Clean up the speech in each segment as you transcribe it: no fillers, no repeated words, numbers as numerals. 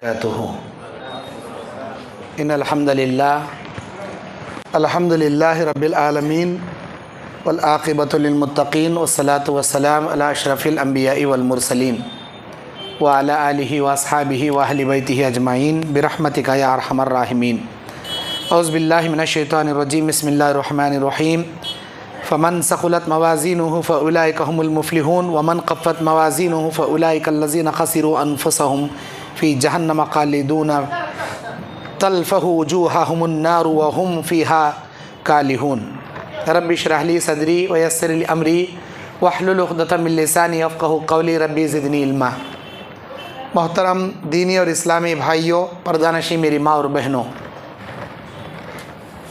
इन अल्हम्दुलिल्लाह रब्बिल आलमीन वल आक़िबतु लिल मुत्तक़ीन वस्सलातु वस्सलाम अला अशरफिल अंबिया'i वल मुरसलीन व अला आलिहि व अस्हाबिहि व अहलि बैतिहि अजमाइन बिरहमतिका या अरहमर राहिमीन। औज़ु बिल्लाहि मिनश शैतानिर रजीम। बिस्मिल्लाहिर रहमानिर रहीम। फ़मन सक़ुलत मवाज़ीनुहु फ़उलाइका हुमुल मुफ़्लिहून व मन ख़फ़्फ़त मवाज़ीनुहु फ़उलाइका अल्लज़ीना ख़सिरू अनफ़ुसहुम फ़ी जहन्नम ख़ालिदून तल्फ़हु वुजूहहुमुन नार व हुम फ़ीहा कालिहून। रब्बि इश्रह ली सदरी व यस्सिर ली अमरी वहलुल उक़दतम मिन लिसानी यफ़क़हू क़ौली रब्बी ज़िदनी इल्मा। मोहतरम दीनी और इस्लामी भाइयों, पर्दानशी मेरी माँ और बहनों,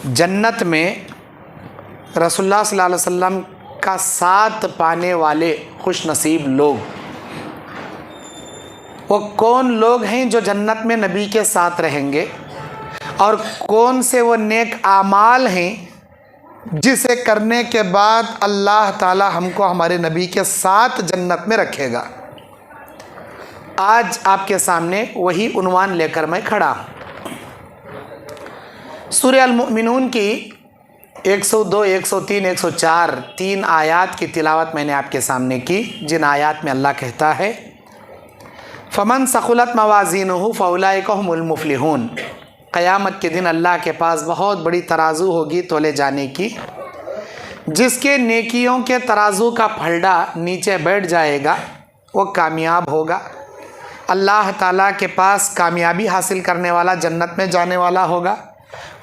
जन्नत में रसूलुल्लाह सल्लल्लाहु अलैहि वसल्लम का साथ पाने वाले खुश नसीब लोग, वो कौन लोग हैं जो जन्नत में नबी के साथ रहेंगे, और कौन से वो नेक आमाल हैं जिसे करने के बाद अल्लाह ताला हमको हमारे नबी के साथ जन्नत में रखेगा। आज आपके सामने वही उन्वान लेकर मैं खड़ा हूँ। सूरह अल-मुमिनून की 102, 103, 104 तीन आयात की तिलावत मैंने आपके सामने की, जिन आयात में अल्लाह कहता है फ़मन सक़ुलत मवाज़ीनुहु फ़उलाइका हुमुल मुफ़्लिहून। क़यामत के दिन अल्लाह के पास बहुत बड़ी तराजू होगी तोले जाने की, जिसके नेकियों के तराजू का फलडा नीचे बैठ जाएगा वो कामयाब होगा। अल्लाह ताला के पास कामयाबी हासिल करने वाला, जन्नत में जाने वाला होगा।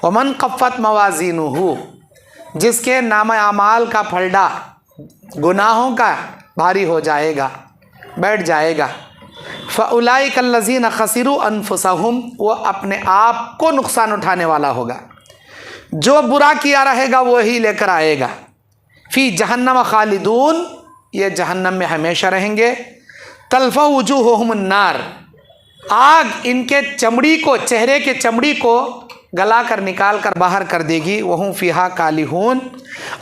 वमन ख़फ़्फ़त मवाज़ीनुहु, जिसके नाम आमाल का फलडा गुनाहों का भारी हो जाएगा, बैठ जाएगा, फ़उलाइका अल्लज़ीना ख़सिरू अनफ़ुसहुम, वो अपने आप को नुकसान उठाने वाला होगा। जो बुरा किया रहेगा वही लेकर आएगा। फ़ी जहन्नम ख़ालिदून, ये जहन्नम में हमेशा रहेंगे। तल्फ़हु वुजूहुहुमुन नार, आग इनके चमड़ी को, चेहरे के चमड़ी को गला कर निकाल कर बाहर कर देगी। वहुम फ़ीहा कालिहून,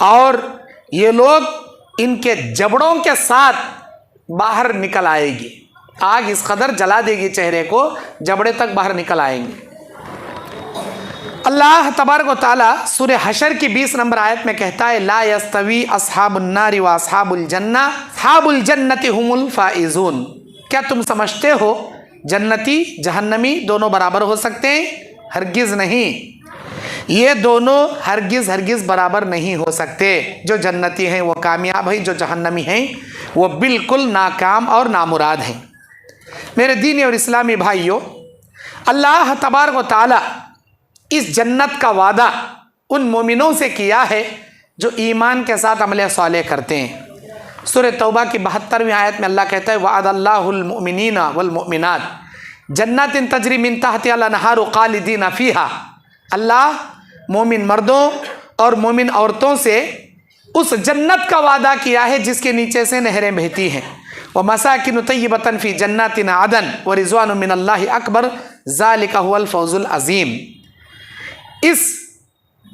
और ये लोग इनके जबड़ों के साथ बाहर निकल आएगी। आग इस कदर जला देगी चेहरे को, जबड़े तक बाहर निकल आएंगे। अल्लाह तबारक व तआला सूरह हशर की 20 नंबर आयत में कहता है ला यस्तवी अस्हाबुन नारी व अस्हाबुल जन्ना अस्हाबुल जन्नति हुमुल फाइजून। क्या तुम समझते हो जन्नती जहन्नमी दोनों बराबर हो सकते हैं? हरगिज़ नहीं, ये दोनों हरगिज़ बराबर नहीं हो सकते। जो जन्नती हैं वो कामयाब हैं, जो जहन्नमी हैं वो बिल्कुल नाकाम और नामुराद हैं। मेरे दीनी और इस्लामी भाइयों, अल्लाह तबारक व तआला इस जन्नत का वादा उन मोमिनों से किया है जो ईमान के साथ अमल सालेह करते हैं। सूरह तौबा की 72वीं आयत में अल्लाह कहता है वअदल्लाहुल मुमिनीना वल मुमिनात जन्नतिन तजरी मिन तहतिहा अल-अनहारु खालिदीना फ़ीहा। अल्लाह मोमिन मर्दों और मोमिन औरतों से उस जन्नत का वादा किया है जिसके नीचे से नहरें बहती हैं। व मसाकिन तय्यबतन फ़ी जन्नातिन अदन व रिज़वानुम मिनल्लाहि अकबर ज़ालिका हुवल फ़ौज़ुल अज़ीम। इस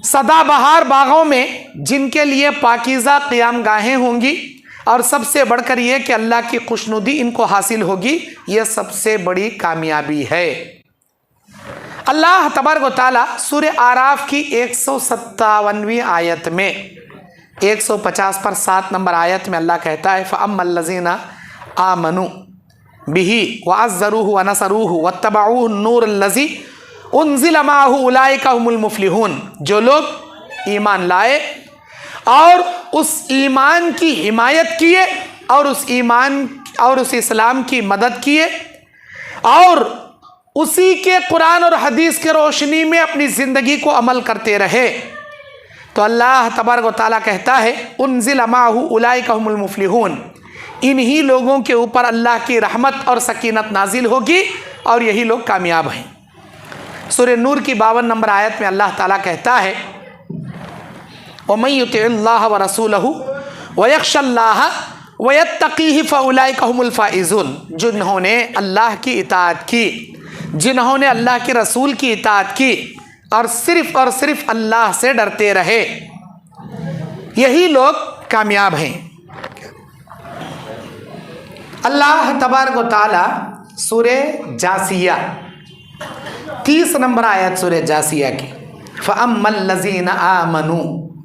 सदाबहार बागों में जिनके लिए पाकीज़ा क़ियाम गाहें होंगी, और सबसे बढ़कर ये कि अल्लाह की खुशनुदी इनको हासिल होगी, ये सबसे बड़ी कामयाबी है। अल्लाह तबारक व तआला सूरह आराफ की 157वीं आयत में 150 पर 7 नंबर आयत में अल्लाह कहता है फ़अम्मल लज़ीना आमनू बिही व अज़्ज़रूहु व नसरूहु वत्तबऊहु नूर लज़ी उन्ज़िला माअहु उलाइका हुमुल मुफ़्लिहून। जो लोग ईमान लाए और उस ईमान की हिमायत किए और उस ईमान और उस इस्लाम की मदद किए और उसी के कुरान और हदीस के रोशनी में अपनी ज़िंदगी को अमल करते रहे, तो अल्लाह तबारक व तआला कहता है उन्ज़िला माअहु उलाइका हुमुल मुफ़्लिहून। इन्हीं लोगों के ऊपर अल्लाह की रहमत और सकीनत नाजिल होगी और यही लोग कामयाब हैं। सूरह नूर की 52 नंबर आयत में अल्लाह ताला कहता है वमन युतिइल्लाह व रसूलहु व यख्शल्लाह व यत्तक़ीहि फ़उलाइका हुमुल फ़ाइज़ून। जिन्होंने अल्लाह की इताअत की, जिन्होंने अल्लाह के रसूल की इताअत की और सिर्फ अल्लाह से डरते रहे, यही लोग कामयाब हैं। अल्लाह तबारक व तआला सूरह जासिया 30 नंबर आयत सूरह जासिया की, फ़अम्मल लज़ीना आमनू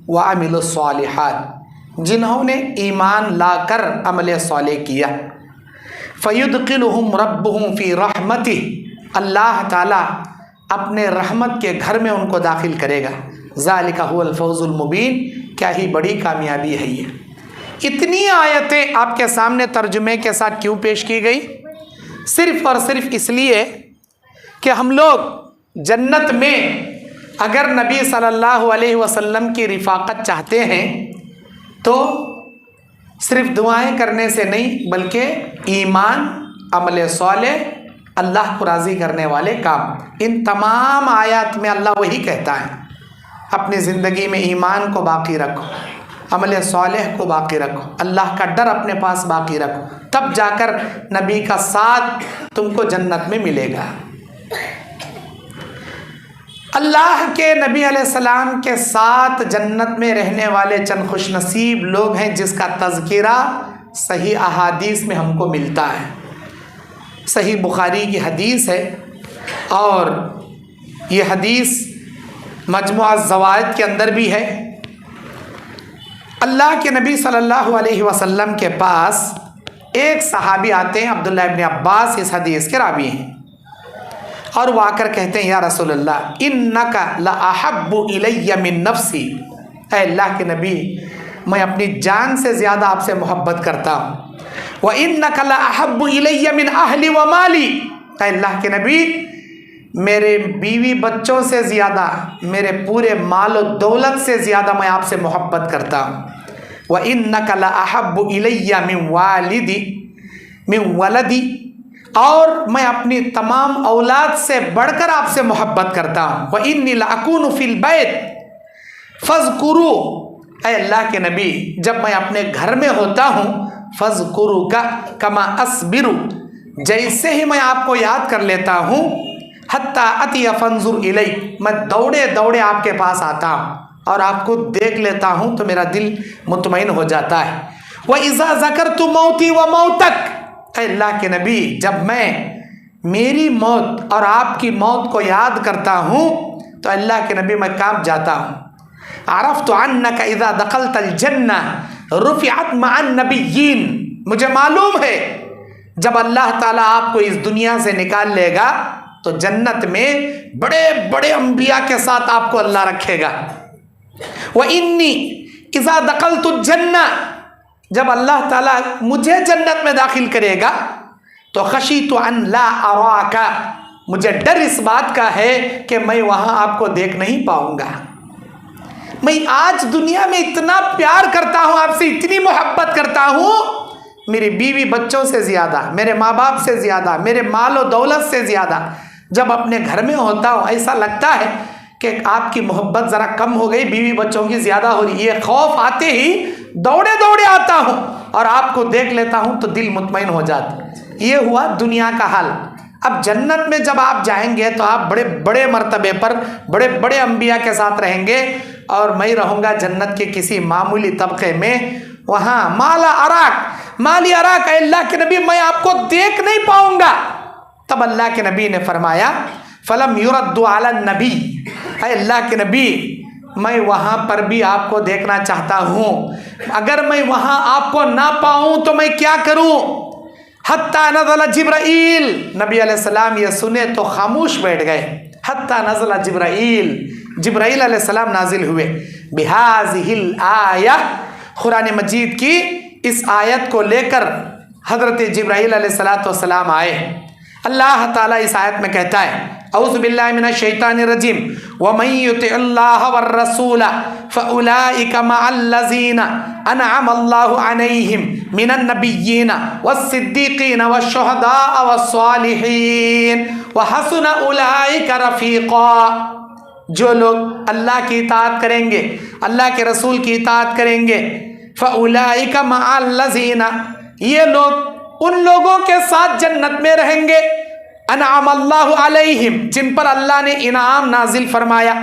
व अमिलुस सालिहात, जिन्होंने ईमान लाकर अमल सालेह किया, फ़युदखिलुहुम रब्बुहुम फ़ी रहमतिह, अल्लाह ताला अपने रहमत के घर में उनको दाखिल करेगा। ज़ालिका हुवल फ़ौज़ुल मुबीन, क्या ही बड़ी कामयाबी है ये। इतनी आयतें आपके सामने तर्जुमे के साथ क्यों पेश की गई? सिर्फ़ और सिर्फ इसलिए कि हम लोग जन्नत में अगर नबी सल्लल्लाहु अलैहि वसल्लम की रिफ़ाक़त चाहते हैं तो सिर्फ दुआएं करने से नहीं, बल्कि ईमान, अमल सालेह, अल्लाह को राज़ी करने वाले काम, इन तमाम आयत में अल्लाह वही कहता है, अपनी ज़िंदगी में ईमान को बाकी रखो, अमल सालेह को बाकी रखो, अल्लाह का डर अपने पास बाकी रखो, तब जाकर नबी का साथ तुमको जन्नत में मिलेगा। अल्लाह के नबी अलैहिस्सलाम के साथ जन्नत में रहने वाले चंद खुशनसीब लोग हैं जिसका तज़किरा सही अहादीस में हमको मिलता है। सही बुखारी की हदीस है और ये हदीस मजमुआ ज़वाइद के अंदर भी है। अल्लाह के नबी सल्लल्लाहु अलैहि वसल्लम के पास एक सहाबी आते हैं, अब्दुल्लाह इब्न अब्बास इस हदीस के रावी हैं, और वो आकर कहते हैं, या रसूलल्लाह इन्नका ला अहब्बु इलैया मिन नफ्सी, ऐ अल्लाह के नबी मैं अपनी जान से ज़्यादा आपसे मोहब्बत करता हूँ। व इन्नका ला अहब्बु इलैया मिन अहली व माली, ऐ अल्लाह के नबी मेरे बीवी बच्चों से ज़्यादा, मेरे पूरे माल और दौलत से ज़्यादा मैं आपसे मोहब्बत करता हूँ। व इन्नका ला अहब्बु इलैया मिन वालिदी मिन वलदी, और मैं अपनी तमाम औलाद से बढ़कर आपसे मोहब्बत करता हूँ। व इन्नी ला अकूनु फिल बैत फज़कुरू, ऐ अल्लाह के नबी जब मैं अपने घर में होता हूँ, फज़कुरू का कमा अस्बिरु, जैसे ही मैं आपको याद कर लेता हूँ, हत्ता अतिया फंजुर इलैक, मैं दौड़े दौड़े आपके पास आता हूँ और आपको देख लेता हूँ तो मेरा दिल मुतमईन हो जाता है। व इज़ा ज़करतु मौती व मौतक, अल्लाह के नबी जब मैं मेरी मौत और आपकी मौत को याद करता हूँ तो अल्लाह के नबी मैं कांप जाता हूँ। अरफ़्तु अन्नका इज़ा दख़लतल जन्ना रुफ़िअत मअन नबिय्यीन, मुझे मालूम है जब अल्लाह ताला आपको इस दुनिया से निकाल लेगा तो जन्नत में बड़े बड़े अंबिया के साथ आपको अल्लाह रखेगा। व इन्नी इज़ा दख़लतु जन्ना, जब अल्लाह ताला मुझे जन्नत में दाखिल करेगा तो खशीतु अन ला अराका, मुझे डर इस बात का है कि मैं वहाँ आपको देख नहीं पाऊँगा। मैं आज दुनिया में इतना प्यार करता हूँ आपसे, इतनी मोहब्बत करता हूँ, मेरी बीवी बच्चों से ज़्यादा, मेरे माँ बाप से ज़्यादा, मेरे माल और दौलत से ज़्यादा, जब अपने घर में होता हूँ ऐसा लगता है कि आपकी मोहब्बत ज़रा कम हो गई, बीवी बच्चों की ज़्यादा हो रही है। खौफ आते ही दौड़े दौड़े आता हूँ और आपको देख लेता हूँ तो दिल मुतमईन हो जाता। ये हुआ दुनिया का हाल। अब जन्नत में जब आप जाएंगे तो आप बड़े बड़े मर्तबे पर बड़े बड़े अंबिया के साथ रहेंगे और मैं रहूँगा जन्नत के किसी मामूली तबके में, वहाँ माला अराक माली अराक, अल्लाह के नबी मैं आपको देख नहीं पाऊँगा। तब अल्लाह के नबी ने फरमाया फलम युरद्दु अला नबी, अल्लाह के नबी मैं वहाँ पर भी आपको देखना चाहता हूँ, अगर मैं वहाँ आपको ना पाऊँ तो मैं क्या करूँ। हत्ता नज़ला जिब्राइल, नबी अलैहिस्सलाम ये सुने तो खामोश बैठ गए। हत्ता नज़ला जिब्राइल, जिब्राइल अलैहिस्सलाम नाजिल हुए। बिहाज़िहिल आया, कुरान मजीद की इस आयत को लेकर हज़रत जिब्राइल अलैहिस्सलाम आए। अल्लाह ताला इस आयत में कहता है औज़ु बिल्लाहि मिनश शैतानिर रजीम व मन युतिअल्लाह वर रसूल फउलाइका मअल्लज़ीना अनअम अल्लाहु अलैहिम मिनन नबिय्यीन वस्सिद्दीक़ीन वश्शुहदाअ वस्सालिहीन व हसुन उलाइका रफ़ीक़ा। जो लोग अल्लाह की इताअत करेंगे, अल्लाह के रसूल की इताअत करेंगे, फउलाइका मअल्लज़ीना, ये लोग उन लोगों के साथ जन्नत में रहेंगे, अनअम अल्लाहु अलैहिम, जिन पर अल्लाह ने इनाम नाजिल फरमाया,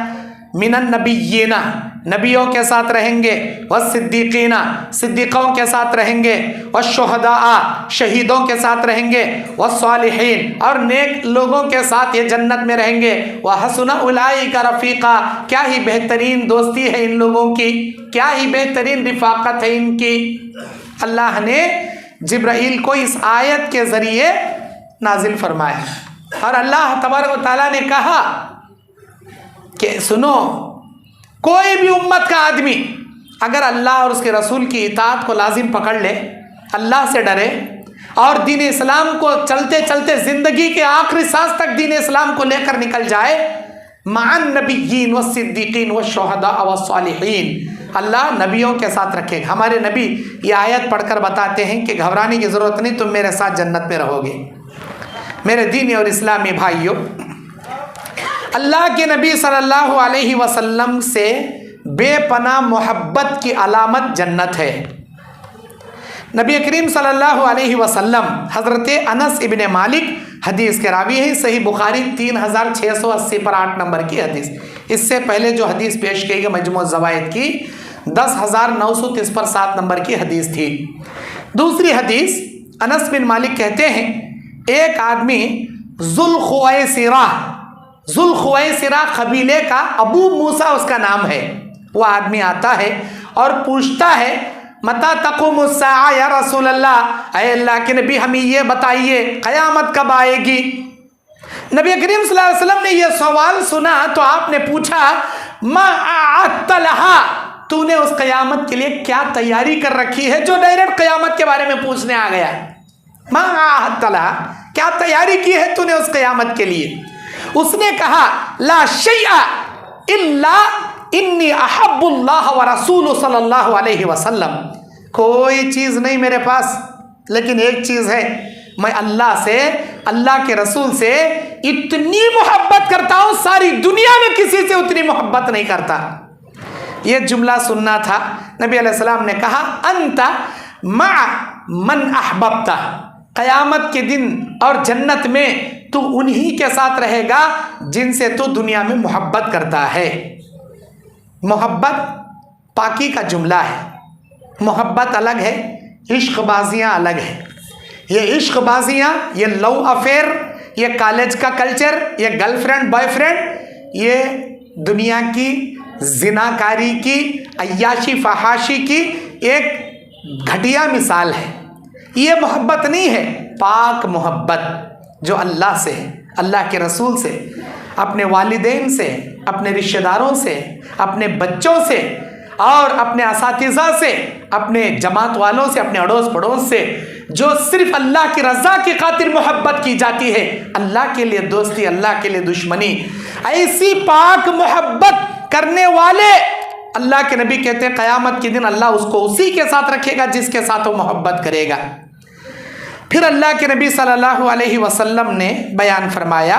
मिनन नबिय्यीना, नबियों के साथ रहेंगे, वस्सिद्दीकीना सिद्दीकों के साथ रहेंगे, वश्शुहदाआ शहीदों के साथ रहेंगे, वस्सालिहीन और नेक लोगों के साथ ये जन्नत में रहेंगे, वहसुना उलाइका रफीका क्या ही बेहतरीन दोस्ती है इन लोगों की, क्या ही बेहतरीन रिफाकत है इनकी। अल्लाह ने जिब्राइल को इस आयत के ज़रिए नाजिल फरमाया और अल्लाह तबारक व तआला ने कहा कि सुनो, कोई भी उम्मत का आदमी अगर अल्लाह और उसके रसूल की इताअत को लाजिम पकड़ ले, अल्लाह से डरे और दीन इस्लाम को चलते चलते ज़िंदगी के आखिरी सांस तक दीन इस्लाम को लेकर निकल जाए, मअन नबिय्यीन व सिद्दीकीन व शुहदा व सालिहीन, अल्लाह नबियों के साथ रखेगा। हमारे नबी ये आयत पढ़कर बताते हैं कि घबराने की ज़रूरत नहीं, तुम मेरे साथ जन्नत में रहोगे। मेरे दीनी और इस्लामी भाइयों, अल्लाह के नबी सल्लल्लाहु अलैहि वसल्लम से बेपनाह मोहब्बत की अलामत जन्नत है। नबी करीम सल्लल्लाहु अलैहि वसल्लम हज़रत अनस इब्न मालिक हदीस के रावी हैं, सही बुखारी 3680 पर 8 नंबर की हदीस। इससे पहले जो हदीस पेश की गई मजमू ज़वाइद की 10,930 पर 7 नंबर की हदीस थी। दूसरी हदीस, अनस बिन मालिक कहते हैं एक आदमी ज़ुल्खुवैसिरा कबीले का, अबू मूसा उसका नाम है, वो आदमी आता है और पूछता है मता तक़ूमुस्साअ या रसूल अल्लाह, ऐ अल्लाह के नबी हमें ये बताइए क़यामत कब आएगी। नबी करीम सल्लल्लाहु अलैहि वसल्लम ने ये सवाल सुना तो आपने पूछा मा अअत्तलहा, तूने उस क़यामत के लिए क्या तैयारी कर रखी है जो डायरेक्ट क़यामत के बारे में पूछने आ गया। मा अअत्तलहा, क्या तैयारी की है तूने उस क़यामत के लिए। उसने कहा ला शैअ इल्ला इन्नी अहब्बुल्लाह व रसूलुहु सल्लल्लाहु अलैहि वसल्लम, कोई चीज़ नहीं मेरे पास, लेकिन एक चीज़ है, मैं अल्लाह से, अल्लाह के रसूल से इतनी मोहब्बत करता हूँ, सारी दुनिया में किसी से उतनी मोहब्बत नहीं करता। ये जुमला सुनना था। नबी अलैहिस्सलाम ने कहा अंता मा मन अहबब्ता, क़यामत के दिन और जन्नत में तू उन्हीं के साथ रहेगा जिनसे तू दुनिया में मोहब्बत करता है। मोहब्बत पाकी का जुमला है, मोहब्बत अलग है, इश्कबाजियाँ अलग है। ये इश्कबाजियाँ, ये लव अफेयर, ये कॉलेज का कल्चर, ये गर्लफ्रेंड बॉयफ्रेंड, ये दुनिया की जिनाकारी की, अय्याशी फहाशी की एक घटिया मिसाल है। ये मोहब्बत नहीं है, पाक मोहब्बत जो अल्लाह से, अल्लाह के रसूल से, अपने वालिदैन से, अपने रिश्तेदारों से, अपने बच्चों से और अपने असातिज़ा से, अपने जमात वालों से, अपने अड़ोस पड़ोस से, जो सिर्फ अल्लाह की रज़ा की खातिर मोहब्बत की जाती है, अल्लाह के लिए दोस्ती, अल्लाह के लिए दुश्मनी, ऐसी पाक मोहब्बत करने वाले अल्लाह के नबी कहते हैं क़यामत के दिन अल्लाह उसको उसी के साथ रखेगा जिसके साथ वो मोहब्बत करेगा। फिर अल्लाह के नबी सल्लल्लाहु अलैहि वसल्लम ने बयान फरमाया,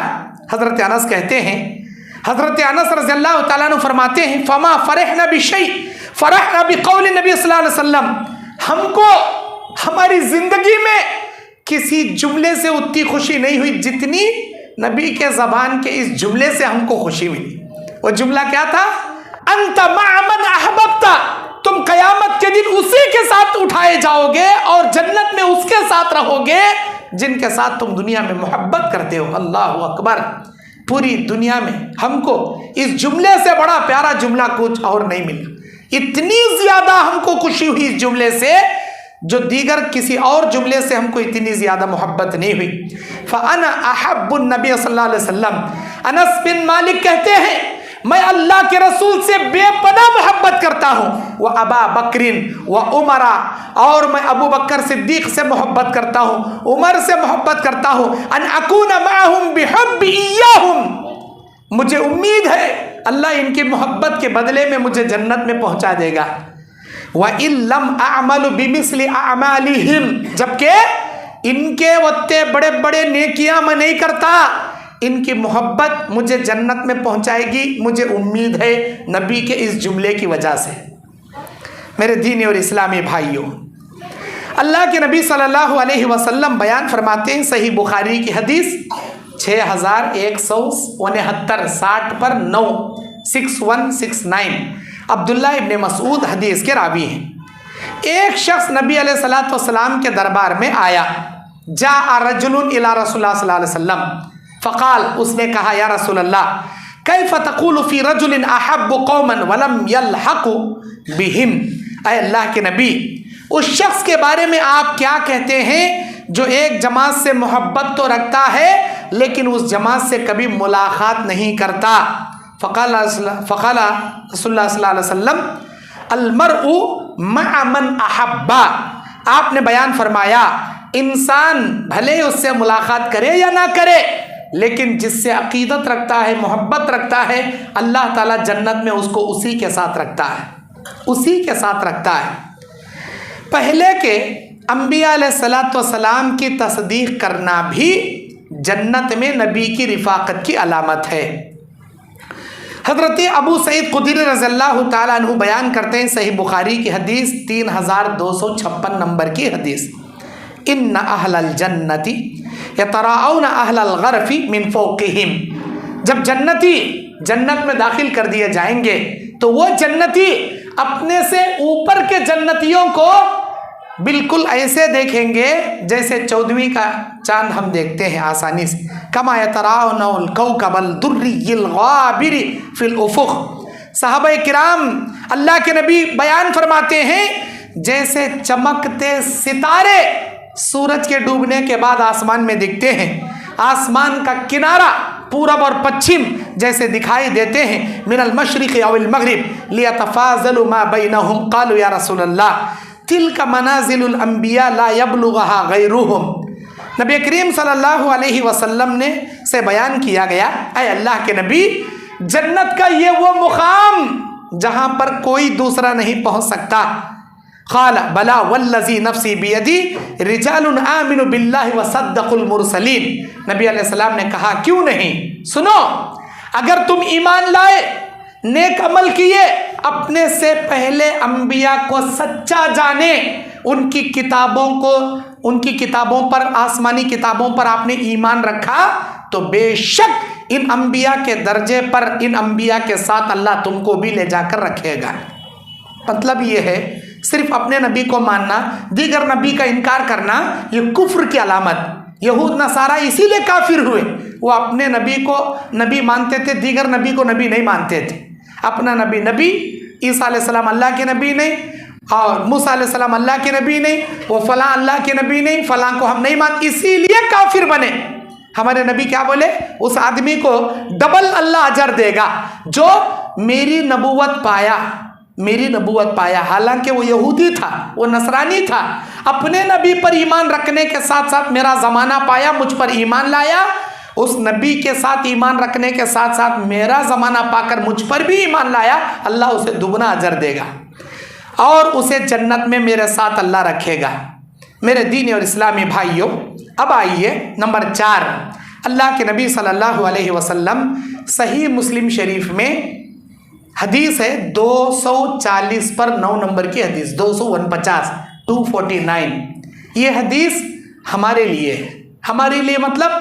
हज़रत अनस कहते हैं, हज़रत अनस रज़ियल्लाहु तआला अन्हु फरमाते हैं फमा फ़रहना बिशै फ़रहना बिक़ौलि नबी सल्लल्लाहु अलैहि वसल्लम, हमको हमारी ज़िंदगी में किसी जुमले से उतनी खुशी नहीं हुई जितनी नबी के ज़बान के इस जुमले से हमको खुशी मिली। वो जुमला क्या था, अंत मअमन अहबब्ता, तुम क़यामत के दिन उसी के साथ उठाए जाओगे और जन्नत में उसके साथ रहोगे जिनके साथ तुम दुनिया में मोहब्बत करते हो। अल्लाह अकबर। पूरी दुनिया में हमको इस जुमले से बड़ा प्यारा जुमला कुछ और नहीं मिला। इतनी ज़्यादा हमको खुशी हुई इस जुमले से जो दीगर किसी और जुमले से हमको इतनी ज़्यादा मोहब्बत नहीं हुई। फ़अना अहब्बुन नबी सल्लल्लाहु अलैहि वसल्लम, अनस बिन मालिक कहते हैं मैं अल्लाह के रसूल से बेपनाह मोहब्बत करता हूँ। वह अबा बकरिन व उमरा, और मैं अबू बकर सिद्दीक से मोहब्बत करता हूँ, उमर से मोहब्बत करता हूँ। अन अकून माहुम बिहुब्बी इय्याहुम, मुझे उम्मीद है अल्लाह इनकी मोहब्बत के बदले में मुझे जन्नत में पहुँचा देगा। व इल्लम अअमलु बिमिस्लि अअमालिहिम, जबकि इनके वत्ते बड़े बड़े नेकियां मैं नहीं करता, इनकी मोहब्बत मुझे जन्नत में पहुंचाएगी, मुझे उम्मीद है नबी के इस जुमले की वजह से। मेरे दीनी और इस्लामी भाइयों, अल्लाह के नबी सल्लल्लाहु अलैहि वसल्लम बयान फरमाते हैं, सही बुखारी की हदीस 6169 60 पर 9 6169, عبداللہ ابن مسعود حدیث کے راوی ہیں۔ ایک شخص نبی علیہ الصلوۃ والسلام کے دربار میں آیا، جاء رجل الی رسول اللہ صلی اللہ علیہ وسلم فقال، اس نے کہا یا رسول اللہ کیف تقول فی رجل احب قوما ولم یلحق بہم، اے اللہ کے نبی اس شخص کے بارے میں آپ کیا کہتے ہیں جو ایک جماعت سے محبت تو رکھتا ہے لیکن اس جماعت سے کبھی ملاقات نہیں کرتا؟ فقال رسول اللہ صلی اللہ علیہ وسلم المرء مع من احبا، آپ نے بیان فرمایا انسان بھلے اس سے ملاقات کرے یا نہ کرے لیکن جس سے عقیدت رکھتا ہے، محبت رکھتا ہے، اللہ تعالیٰ جنت میں اس کو اسی کے ساتھ رکھتا ہے، اسی کے ساتھ رکھتا ہے۔ پہلے کے انبیاء علیہ الصلوۃ والسلام کی تصدیق کرنا بھی جنت میں نبی کی رفاقت کی علامت ہے۔ حضرت ابو سعید خدری رضی اللہ تعالیٰ عنہ بیان کرتے ہیں، صحیح بخاری کی حدیث 3256 نمبر کی حدیث، ان اہل الجنت یتراءون اہل الغرف من فوقہم، جب جنتی جنت میں داخل کر دیے جائیں گے تو وہ جنتی اپنے سے اوپر کے جنتیوں کو بالکل ایسے دیکھیں گے جیسے 14ویں کا چاند ہم دیکھتے ہیں آسانی سے، کما یتراءون الکوکب الدری الغابر فی الافق۔ صحابہ کرام اللہ کے نبی بیان فرماتے ہیں جیسے چمکتے ستارے سورج کے ڈوبنے کے بعد آسمان میں دکھتے ہیں، آسمان کا کنارہ پورب اور پچھم جیسے دکھائی دیتے ہیں، من المشرق او المغرب لیتفاضلوا ما بینہم، قالوا یا رسول اللہ تلک منازل الانبیاء لا یبلغها غیرہم۔ نبی کریم صلی اللہ علیہ وسلم نے سے بیان کیا گیا، اے اللہ کے نبی جنت کا یہ وہ مقام جہاں پر کوئی دوسرا نہیں پہنچ سکتا۔ قال بلا والذی نفسی بیدی رجال آمنوا باللہ وصدقوا المرسلین، نبی علیہ السلام نے کہا کیوں نہیں، سنو اگر تم ایمان لائے، نیک عمل کیے، اپنے سے پہلے انبیاء کو سچا جانے، ان کی کتابوں کو، ان کی کتابوں پر، آسمانی کتابوں پر آپ نے ایمان رکھا تو بے شک ان انبیاء کے درجے پر، ان انبیاء کے ساتھ اللہ تم کو بھی لے جا کر رکھے گا۔ مطلب یہ ہے صرف اپنے نبی کو ماننا، دیگر نبی کا انکار کرنا یہ کفر کی علامت۔ یہود نصارہ اسی لیے کافر ہوئے، وہ اپنے نبی کو نبی مانتے تھے، دیگر نبی کو نبی نہیں مانتے تھے۔ اپنا نبی نبی، عیسیٰ علیہ السلام اللہ کے نبی نہیں، اور موسیٰ علیہ السلام اللہ کے نبی نہیں، وہ فلاں اللہ کے نبی نہیں، فلاں کو ہم نہیں مانتے، اسی لیے کافر بنے۔ ہمارے نبی کیا بولے؟ اس آدمی کو ڈبل اللہ اجر دے گا جو میری نبوت پایا، میری نبوت پایا، حالانکہ وہ یہودی تھا، وہ نصرانی تھا، اپنے نبی پر ایمان رکھنے کے ساتھ ساتھ میرا زمانہ پایا، مجھ پر ایمان لایا، اس نبی کے ساتھ ایمان رکھنے کے ساتھ ساتھ میرا زمانہ پا کر مجھ پر بھی ایمان لایا، اللہ اسے دگنا اجر دے گا اور اسے جنت میں میرے ساتھ اللہ رکھے گا۔ میرے دینی اور اسلامی بھائیوں، اب آئیے نمبر 4، اللہ کے نبی صلی اللہ علیہ وسلم صحیح مسلم شریف میں حدیث ہے 240 پر 9 نمبر کی حدیث، 249، یہ حدیث ہمارے لیے ہے۔ ہمارے لیے مطلب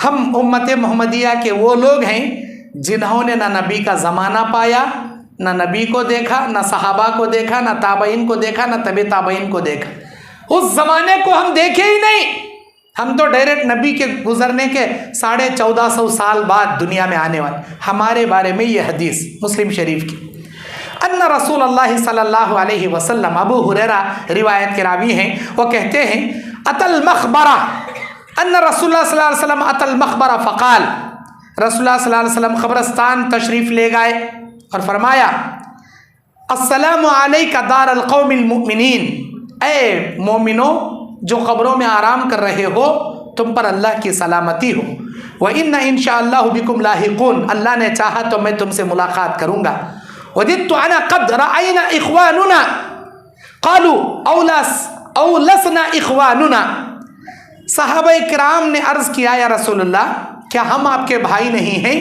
ہم امت محمدیہ کے وہ لوگ ہیں جنہوں نے نہ نبی کا زمانہ پایا، نہ نبی کو دیکھا، نہ صحابہ کو دیکھا، نہ تابعین کو دیکھا، نہ تبع تابعین کو دیکھا، اس زمانے کو ہم دیکھے ہی نہیں، ہم تو ڈائریکٹ نبی کے گزرنے کے 1450 سال بعد دنیا میں آنے والے۔ ہمارے بارے میں یہ حدیث مسلم شریف کی، ان رسول اللہ صلی اللہ علیہ وسلم، ابو ہریرہ روایت کے راوی ہیں، وہ کہتے ہیں اتى المقبرہ، ان رسول اللہ صلی اللہ علیہ وسلم اتى المقبرہ فقال، رسول اللہ صلی اللہ علیہ وسلم قبرستان تشریف لے گئے اور فرمایا السلام علیک دار القوم المؤمنین، اے مومنو جو قبروں میں آرام کر رہے ہو تم پر اللہ کی سلامتی ہو، وَإِنَّ إِن شَاءَ اللَّهُ بِكُمْ لَاحِقُونَ، اللہ نے چاہا تو میں تم سے ملاقات کروں گا۔ وَدِدْتُ أَنَا قَدْ رَأَيْنَا إِخْوَانُنَا قَالُوا أَوْلَسْنَا إِخْوَانُنَا، صحابہ کرام نے عرض کیا یا رسول اللہ کیا ہم آپ کے بھائی نہیں ہیں؟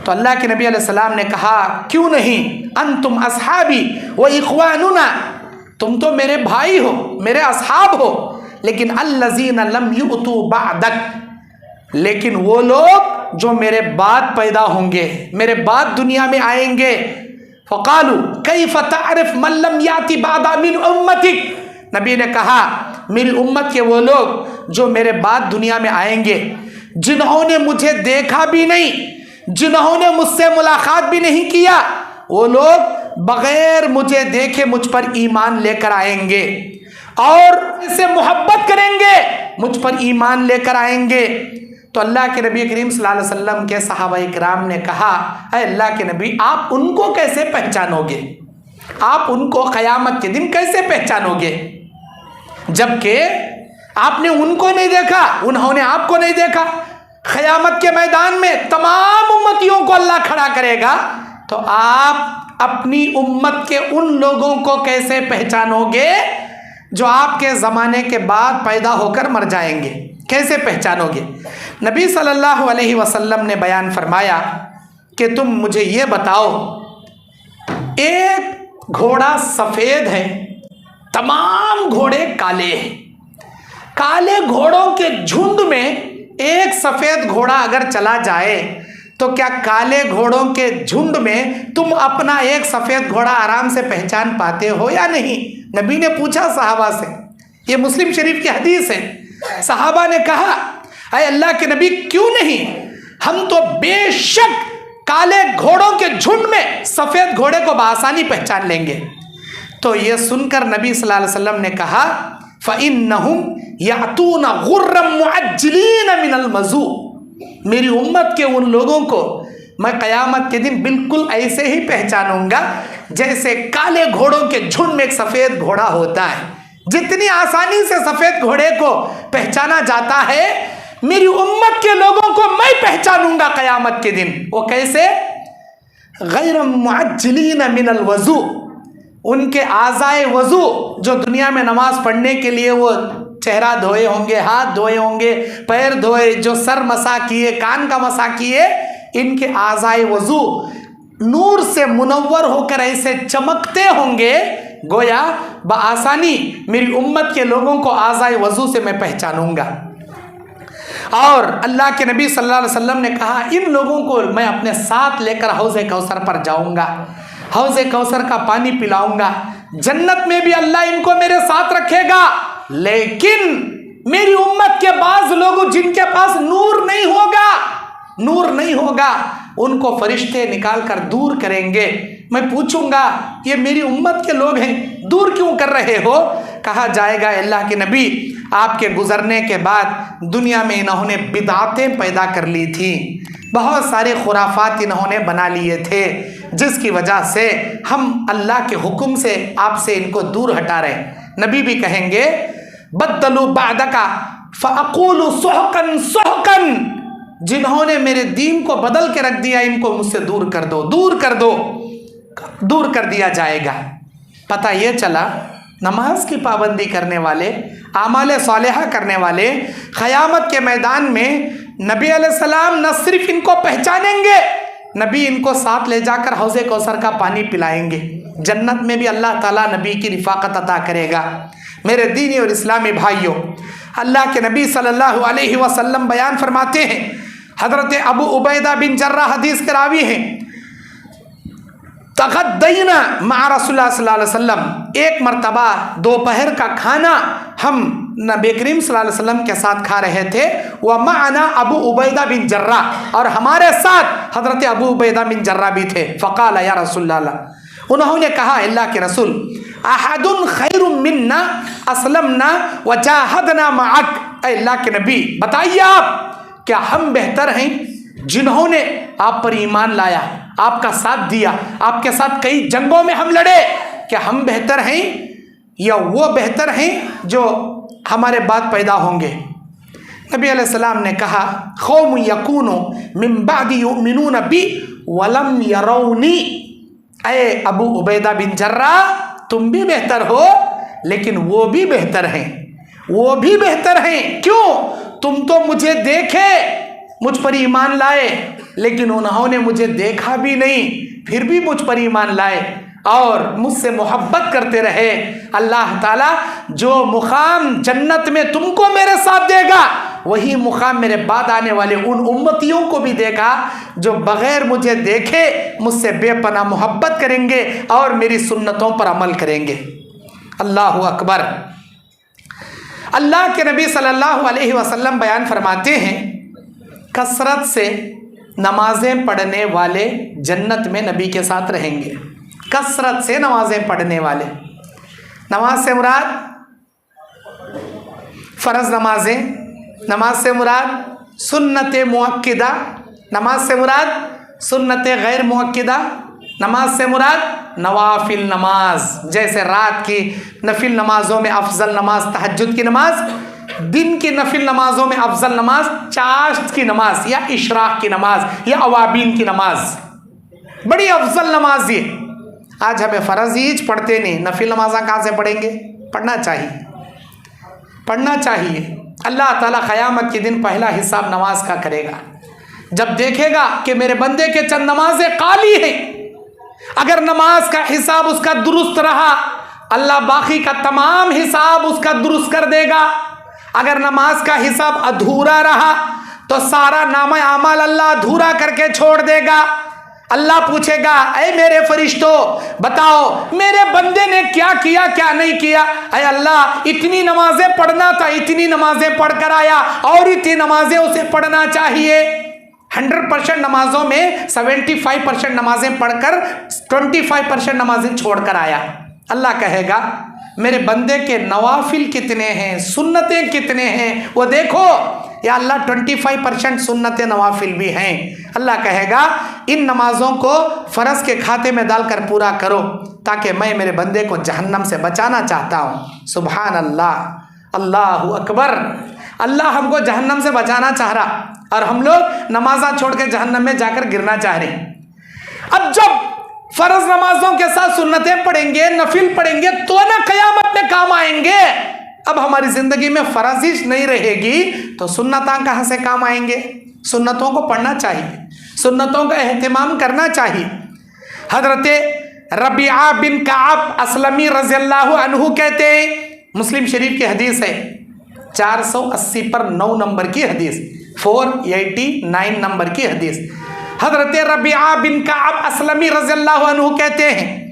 تو اللہ کے نبی علیہ السلام نے کہا کیوں نہیں، انتم اصحابی و اخواننا، تم تو میرے بھائی ہو، میرے اصحاب ہو، لیکن الذین لم یؤتوا بعدک، لیکن وہ لوگ جو میرے بعد پیدا ہوں گے، میرے بعد دنیا میں آئیں گے، फ़क़ालू कैफ़ तारिफ़ मन लम याति बादा मिन उम्मतिक। नबी ने कहा मेरी उम्मत के वो लोग जो मेरे बाद दुनिया में आएंगे, जिन्होंने मुझे देखा भी नहीं, जिन्होंने मुझसे मुलाकात भी नहीं किया, वो लोग बगैर मुझे देखे मुझ पर ईमान लेकर आएंगे और इससे मोहब्बत करेंगे, मुझ पर ईमान लेकर आएंगे। तो अल्लाह के नबी करीम सल्लल्लाहु अलैहि वसल्लम के सहाबा इकराम ने कहा, ऐ अल्लाह के नबी, आप उनको कैसे पहचानोगे? आप उनको क़यामत के दिन कैसे पहचानोगे, जबकि आपने उनको नहीं देखा, उन्होंने आपको नहीं देखा। क़यामत के मैदान में तमाम उम्मतियों को अल्लाह खड़ा करेगा, तो आप अपनी उम्मत के उन लोगों को कैसे पहचानोगे जो आपके ज़माने के बाद पैदा होकर मर जाएंगे? कैसे पहचानोगे? नबी सल्लल्लाहु अलैहि वसल्लम ने बयान फरमाया कि तुम मुझे ये बताओ, एक घोड़ा सफ़ेद है, तमाम घोड़े काले हैं, काले घोड़ों के झुंड में एक सफ़ेद घोड़ा अगर चला जाए तो क्या काले घोड़ों के झुंड में तुम अपना एक सफ़ेद घोड़ा आराम से पहचान पाते हो या नहीं? नबी ने पूछा सहाबा से, ये मुस्लिम शरीफ की हदीस है। सहाबा ने कहा, अरे अल्लाह के नबी क्यों नहीं, हम तो बेशक काले घोड़ों के झुंड में सफ़ेद घोड़े को बआसानी पहचान लेंगे। तो ये सुनकर नबी सल्लल्लाहु अलैहि वसल्लम ने कहा, फ़इन्नहुम यातूना गुर्रम मुअज्जलीन मिनल वज़ू। मेरी उम्मत के उन लोगों को मैं क़यामत के दिन बिल्कुल ऐसे ही पहचानूंगा जैसे काले घोड़ों के झुंड में एक सफ़ेद घोड़ा होता है। जितनी आसानी से सफ़ेद घोड़े को पहचाना जाता है, मेरी उम्मत के लोगों को मैं पहचानूंगा क़यामत के दिन। वो कैसे? गैर मुअज्जलीन मिनल वज़ू, उनके आज़ाए वज़ू जो दुनिया में नमाज पढ़ने के लिए वो चेहरा धोए होंगे, हाथ धोए होंगे, पैर धोए, जो सर मसा किए, कान का मसा किए, इनके आज़ाए वज़ू नूर से मुनव्वर होकर ऐसे चमकते होंगे गोया बआसानी मेरी उम्मत के लोगों को आज़ाए वज़ू से मैं पहचानूंगा। और अल्लाह के नबी सल्लल्लाहु अलैहि वसल्लम ने कहा, इन लोगों को मैं अपने साथ लेकर हौज़े कौसर पर जाऊंगा, हौज़े कौसर का पानी पिलाऊंगा। जन्नत में भी अल्लाह इनको मेरे साथ रखेगा, लेकिन मेरी उम्मत के बाज़ लोग जिनके पास नूर नहीं होगा, नूर नहीं होगा, उनको फरिश्ते निकाल कर दूर करेंगे। मैं पूछूंगा, ये मेरी उम्मत के लोग हैं, दूर क्यों कर रहे हो? कहा जाएगा, अल्लाह के नबी, आपके गुजरने के बाद दुनिया में इन्होंने बिदातें पैदा कर ली थी, बहुत सारे खुराफात इन्होंने बना लिए थे, जिसकी वजह से हम अल्लाह के हुक्म से आपसे इनको दूर हटा रहे। नबी भी कहेंगे, बद्दलू बादका फ़अक़ूलु सुहकन सुहकन, जिन्होंने मेरे दीन को बदल के रख दिया, इनको मुझसे दूर कर दो, दूर कर दो, दूर कर दिया जाएगा। पता ये चला, नमाज की पाबंदी करने वाले, आमाल सालेहा करने वाले क़यामत के मैदान में नबी अलैहिस्सलाम न सिर्फ इनको पहचानेंगे, नबी इनको साथ ले जाकर हौज़े कौसर का पानी पिलाएंगे। जन्नत में भी अल्लाह ताला नबी की रिफ़ाक़त अता करेगा। मेरे दीनी और इस्लामी भाइयों, अल्लाह के नबी सल्लल्लाहु अलैहि वसल्लम बयान फरमाते हैं, हज़रत अबू उबैदा बिन जर्रा हदीस के रावी हैं, तग़द्दैना मअ रसूलुल्लाह सल्लल्लाहु अलैहि वसल्लम, एक मरतबा दोपहर का खाना हम नबी करीम सल्लल्लाहु अलैहि वसल्लम के साथ खा रहे थे। व मअना अबू उबैदा बिन जर्रा, और हमारे साथ हज़रत अबू उबैदा बिन जर्रा भी थे। फ़क़ाल या रसूलल्लाह, उन्होंने कहा, अल्लाह के रसूल, अहदुन खैरुम मिन्ना असलमना व जाहदना मअक। अल्लाह के नबी, बताइए आप, क्या हम बेहतर हैं जिन्होंने आप पर ईमान लाया, आपका साथ दिया, आपके साथ कई जंगों में हम लड़े? क्या हम बेहतर हैं या वो बेहतर हैं जो हमारे बाद पैदा होंगे? नबी अलैहिस्सलाम ने कहा, क़ौम यकूनु मिन बादी युमिनून बी वलम यरौनी। ऐ अबू उबैदा बिन जर्रा, तुम भी बेहतर हो, लेकिन वो भी बेहतर हैं, वो भी बेहतर हैं। क्यों? तुम तो मुझे देखे, मुझ पर ईमान लाए, लेकिन उन्होंने मुझे देखा भी नहीं, फिर भी मुझ पर ईमान लाए और मुझसे मोहब्बत करते रहे। अल्लाह ताला जो मुकाम जन्नत में तुमको मेरे साथ देगा, وہی مقام میرے بعد آنے والے ان امتیوں کو بھی دے گا جو بغیر مجھے دیکھے مجھ سے بے پناہ محبت کریں گے اور میری سنتوں پر عمل کریں گے۔ اللہ اکبر۔ اللہ کے نبی صلی اللہ علیہ وسلم بیان فرماتے ہیں کثرت سے نمازیں پڑھنے والے جنت میں نبی کے ساتھ رہیں گے۔ کثرت سے نمازیں پڑھنے والے، نماز سے مراد فرض نمازیں، نماز سے مراد سنت مؤکدہ، نماز سے مراد سنت غیر مؤکدہ، نماز سے مراد نوافل نماز، جیسے رات کی نفل نمازوں میں افضل نماز تہجد کی نماز، دن کی نفل نمازوں میں افضل نماز چاشت کی نماز یا اشراق کی نماز یا اوابین کی نماز، بڑی افضل نماز یہ۔ آج ہمیں فرض ہیچ پڑھتے نہیں، نفل نمازاں کہاں سے پڑھیں گے؟ پڑھنا چاہیے، پڑھنا چاہیے۔ اللہ تعالیٰ قیامت کے دن پہلا حساب نماز کا کرے گا، جب دیکھے گا کہ میرے بندے کے چند نمازیں خالی ہیں، اگر نماز کا حساب اس کا درست رہا اللہ باقی کا تمام حساب اس کا درست کر دے گا، اگر نماز کا حساب ادھورا رہا تو سارا نامہ اعمال اللہ ادھورا کر کے چھوڑ دے گا۔ اللہ پوچھے گا اے میرے فرشتوں بتاؤ میرے بندے نے کیا کیا کیا نہیں کیا؟ اے اللہ اتنی نمازیں پڑھنا تھا، اتنی نمازیں پڑھ کر آیا اور اتنی نمازیں اسے پڑھنا چاہیے۔ 100% نمازوں میں 75% نمازیں پڑھ کر 25% نمازیں چھوڑ کر آیا۔ اللہ کہے گا میرے بندے کے نوافل کتنے ہیں، سنتیں کتنے ہیں وہ دیکھو۔ یا اللہ 25% سنت نوافل بھی ہیں۔ اللہ کہے گا ان نمازوں کو فرض کے کھاتے میں ڈال کر پورا کرو تاکہ میں میرے بندے کو جہنم سے بچانا چاہتا ہوں۔ سبحان اللہ، اللہ اکبر۔ اللہ ہم کو جہنم سے بچانا چاہ رہا اور ہم لوگ نمازاں چھوڑ کے جہنم میں جا کر گرنا چاہ رہے ہیں۔ اب جب فرض نمازوں کے ساتھ سنتیں پڑھیں گے، نفل پڑھیں گے تو نہ قیامت میں کام آئیں گے۔ اب ہماری زندگی میں فرض نہیں رہے گی تو سنتاں کہاں سے کام آئیں گے؟ سنتوں کو پڑھنا چاہیے، سنتوں کا اہتمام کرنا چاہیے۔ حضرت ربیعہ بن کعب اسلمی رضی اللہ عنہ کہتے ہیں، مسلم شریف کی حدیث ہے 480 پر 9 نمبر کی حدیث، 489 نمبر کی حدیث۔ حضرت ربیعہ بن کعب اسلمی رضی اللہ عنہ کہتے ہیں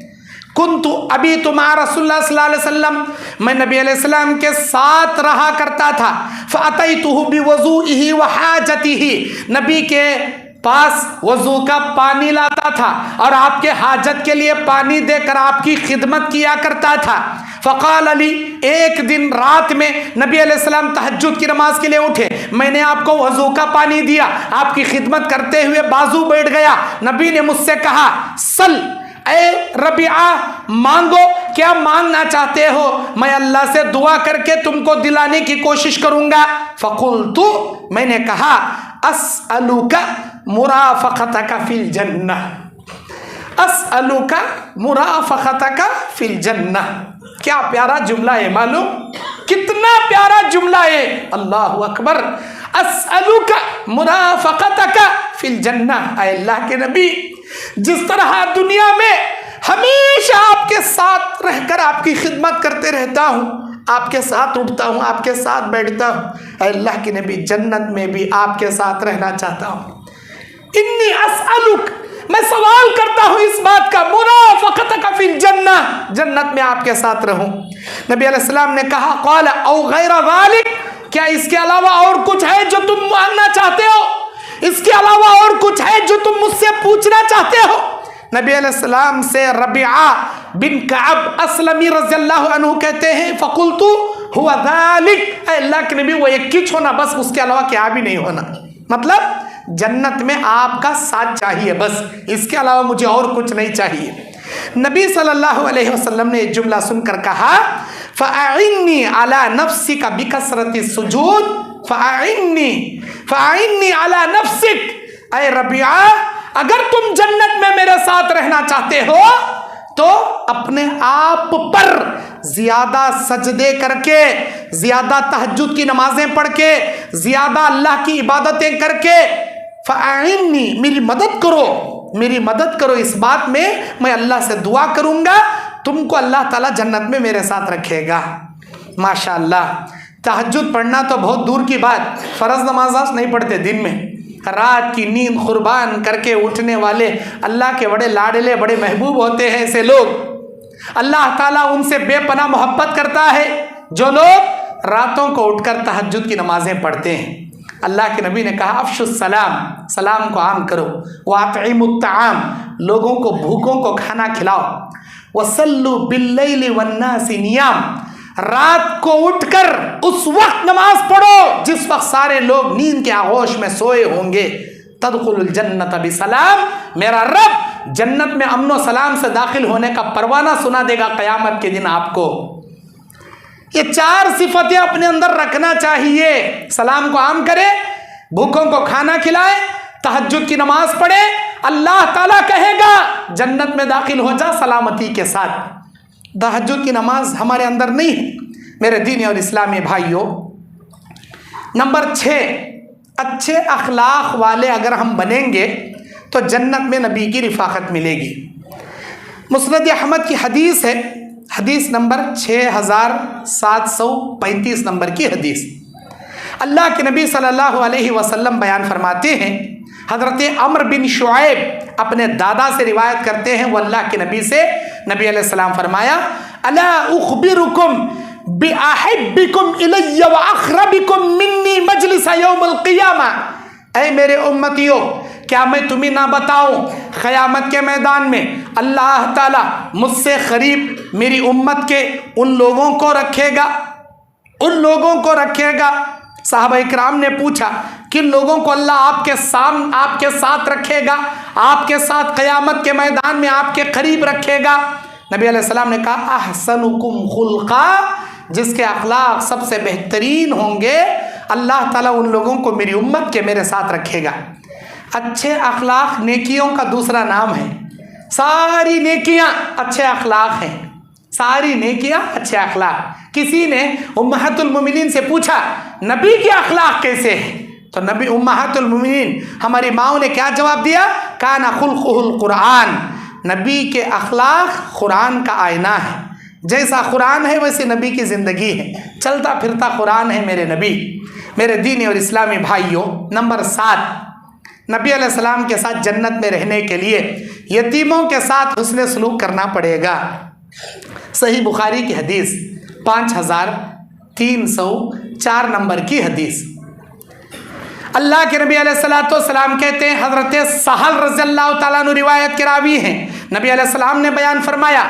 کنت ابیت مع رسول اللہ صلی اللہ علیہ وسلم، میں نبی علیہ السلام کے ساتھ رہا کرتا تھا۔ فأتیتہ بوضوئہ وحاجتہ، نبی کے پاس وضو کا پانی لاتا تھا اور آپ کے حاجت کے لیے پانی دے کر آپ کی خدمت کیا کرتا تھا۔ فقال علی، ایک دن رات میں نبی علیہ السلام تہجد کی نماز کے لیے اٹھے، میں نے آپ کو وضو کا پانی دیا، آپ کی خدمت کرتے ہوئے بازو بیٹھ گیا۔ نبی نے مجھ سے کہا سل، اے ربیعہ مانگو، کیا مانگنا چاہتے ہو؟ میں اللہ سے دعا کر کے تم کو دلانے کی کوشش کروں گا۔ فقلت، میں نے کہا اسألک مرافقتک فی الجنہ، اسألک مرافقتک فی الجنہ۔ کیا پیارا جملہ ہے، معلوم کتنا پیارا جملہ ہے، اللہ اکبر۔ اسألک مرافقتک فی الجنہ، اے اللہ کے نبی جس طرح دنیا میں ہمیشہ آپ کے ساتھ رہ کر آپ کی خدمت کرتے رہتا ہوں، آپ کے ساتھ اٹھتا ہوں، آپ کے ساتھ بیٹھتا ہوں، اے اللہ کے نبی جنت میں بھی آپ کے ساتھ رہنا چاہتا ہوں۔ انی اسألک، میں سوال کرتا ہوں اس بات کا، مرافقتک فی الجنہ، جنت میں آپ کے ساتھ رہوں۔ نبی علیہ السلام نے کہا قال او غیر ذالک، کیا اس کے علاوہ اور کچھ ہے جو تم مانگنا چاہتے ہو؟ اس کے علاوہ اور کچھ ہے جو تم مجھ سے پوچھنا چاہتے ہو؟ نبی علیہ السلام سے ربیعہ بن کعب اسلمی رضی اللہ عنہ کہتے ہیں فقلت هو ذالک، اے اللہ کے نبی وہ ایک ہی ہونا، بس اس کے علاوہ کیا بھی نہیں ہونا، مطلب جنت میں آپ کا ساتھ چاہیے، بس اس کے علاوہ مجھے اور کچھ نہیں چاہیے۔ نبی صلی اللہ علیہ وسلم نے جملہ سن کر کہا فَأَعِنِّي عَلَى نَفْسِكَ بِكَثْرَةِ السُّجُودِ فَأَعِنِّي عَلَى نَفْسِكَ، اے ربیعہ اگر تم جنت میں میرے ساتھ رہنا چاہتے ہو تو اپنے آپ پر زیادہ سجدے کر کے، زیادہ تہجد کی نمازیں پڑھ کے، زیادہ اللہ کی عبادتیں کر کے، فَأَعِنِّي میری مدد کرو، میری مدد کرو اس بات میں اللہ سے دعا کروں گا، تم کو اللہ تعالیٰ جنت میں میرے ساتھ رکھے گا۔ ماشاءاللہ तहज्जुद पढ़ना तो बहुत दूर की बात, फ़र्ज़ नमाज नहीं पढ़ते दिन में, रात की नींद कुर्बान करके उठने वाले अल्लाह के बड़े लाडले बड़े महबूब होते हैं ऐसे लोग। अल्लाह ताला उनसे बेपनाह मोहब्बत करता है जो लोग रातों को उठकर तहज्जुद की नमाज़ें पढ़ते हैं। अल्लाह के नबी ने कहा अफ़शुस सलाम, सलाम को आम करो, वातिमुत ताआम, लोगों को भूखों को खाना खिलाओ, वसल्लु बिल्लैलि वन्नासि नियाम, रात को उठकर उस वक्त नमाज पढ़ो जिस वक्त सारे लोग नींद के आगोश में सोए होंगे। तदखुलुल जन्नत बिसलाम, मेरा रब जन्नत में अमन सलाम से दाखिल होने का परवाना सुना देगा क़यामत के दिन आपको। ये 4 सिफतें अपने अंदर रखना चाहिए। सलाम को आम करे, भूखों को खाना खिलाए, तहज्जुद की नमाज पढ़े, अल्लाह ताला कहेगा जन्नत में दाखिल हो जा सलामती के साथ। तहज्जुद की नमाज हमारे अंदर नहीं है मेरे दीनी और इस्लामी भाइयों। नंबर 6, अच्छे अखलाक वाले अगर हम बनेंगे तो जन्नत में नबी की रिफ़ाक़त मिलेगी। मुस्नद अहमद की हदीस है, हदीस नंबर 6735 नंबर की हदीस। अल्लाह के नबी सल्लल्लाहु अलैहि वसल्लम बयान फरमाते हैं, हज़रत अम्र बिन शुआइब अपने दादा से रिवायत करते हैं, वो अल्लाह के नबी से, नबी अलैहिस्सलाम फरमाया अला उख़बिरुकुम बिअहिब्बिकुम इलय्या व अक़रबिकुम मिन्नी मजलिस यौमुल क़ियामा, ऐ मेरे उम्मतियों क्या मैं तुम्हें ना बताऊं क़यामत के मैदान में अल्लाह ताला मुझसे करीब मेरी उम्मत के उन लोगों को रखेगा, उन लोगों को रखेगा। साहबा इकराम ने पूछा किन लोगों को अल्लाह आपके साथ रखेगा, आपके साथ क़यामत के मैदान में आपके करीब रखेगा। नबी अलैहिस्सलाम ने कहा अहसनुकुम खुल्क़ा, जिसके अखलाक सबसे बेहतरीन होंगे अल्लाह ताला उन लोगों को मेरी उम्मत के मेरे साथ रखेगा। अच्छे अखलाक नेकियों का दूसरा नाम है। सारी नेकियां अच्छे अखलाक हैं, सारी नेकियां अच्छे अखलाक। किसी ने उम्महातुल मोमिनीन से पूछा नबी के अखलाक कैसे हैं, तो नबी उम्महातुल मोमिनीन हमारी माओ ने क्या जवाब दिया, काना खुल्क़ुहुल कुरान, नबी के अखलाक कुरान का आईना है। जैसा कुरान है वैसे नबी की ज़िंदगी है, चलता फिरता कुरान है मेरे नबी। मेरे दीनी और इस्लामी भाइयों, नंबर 7, नबी अलैहिस्सलाम के साथ जन्नत में रहने के लिए यतीमों के साथ हुस्न सलूक करना पड़ेगा। सही बुखारी की हदीस 5304 नंबर की हदीस। अल्लाह के नबी अलैहिस्सलाम कहते हैं, हज़रत सहल रज़ियल्लाहु ताला अन्हु रिवायत के रावी हैं, नबी अलैहिस्सलाम ने बयान फरमाया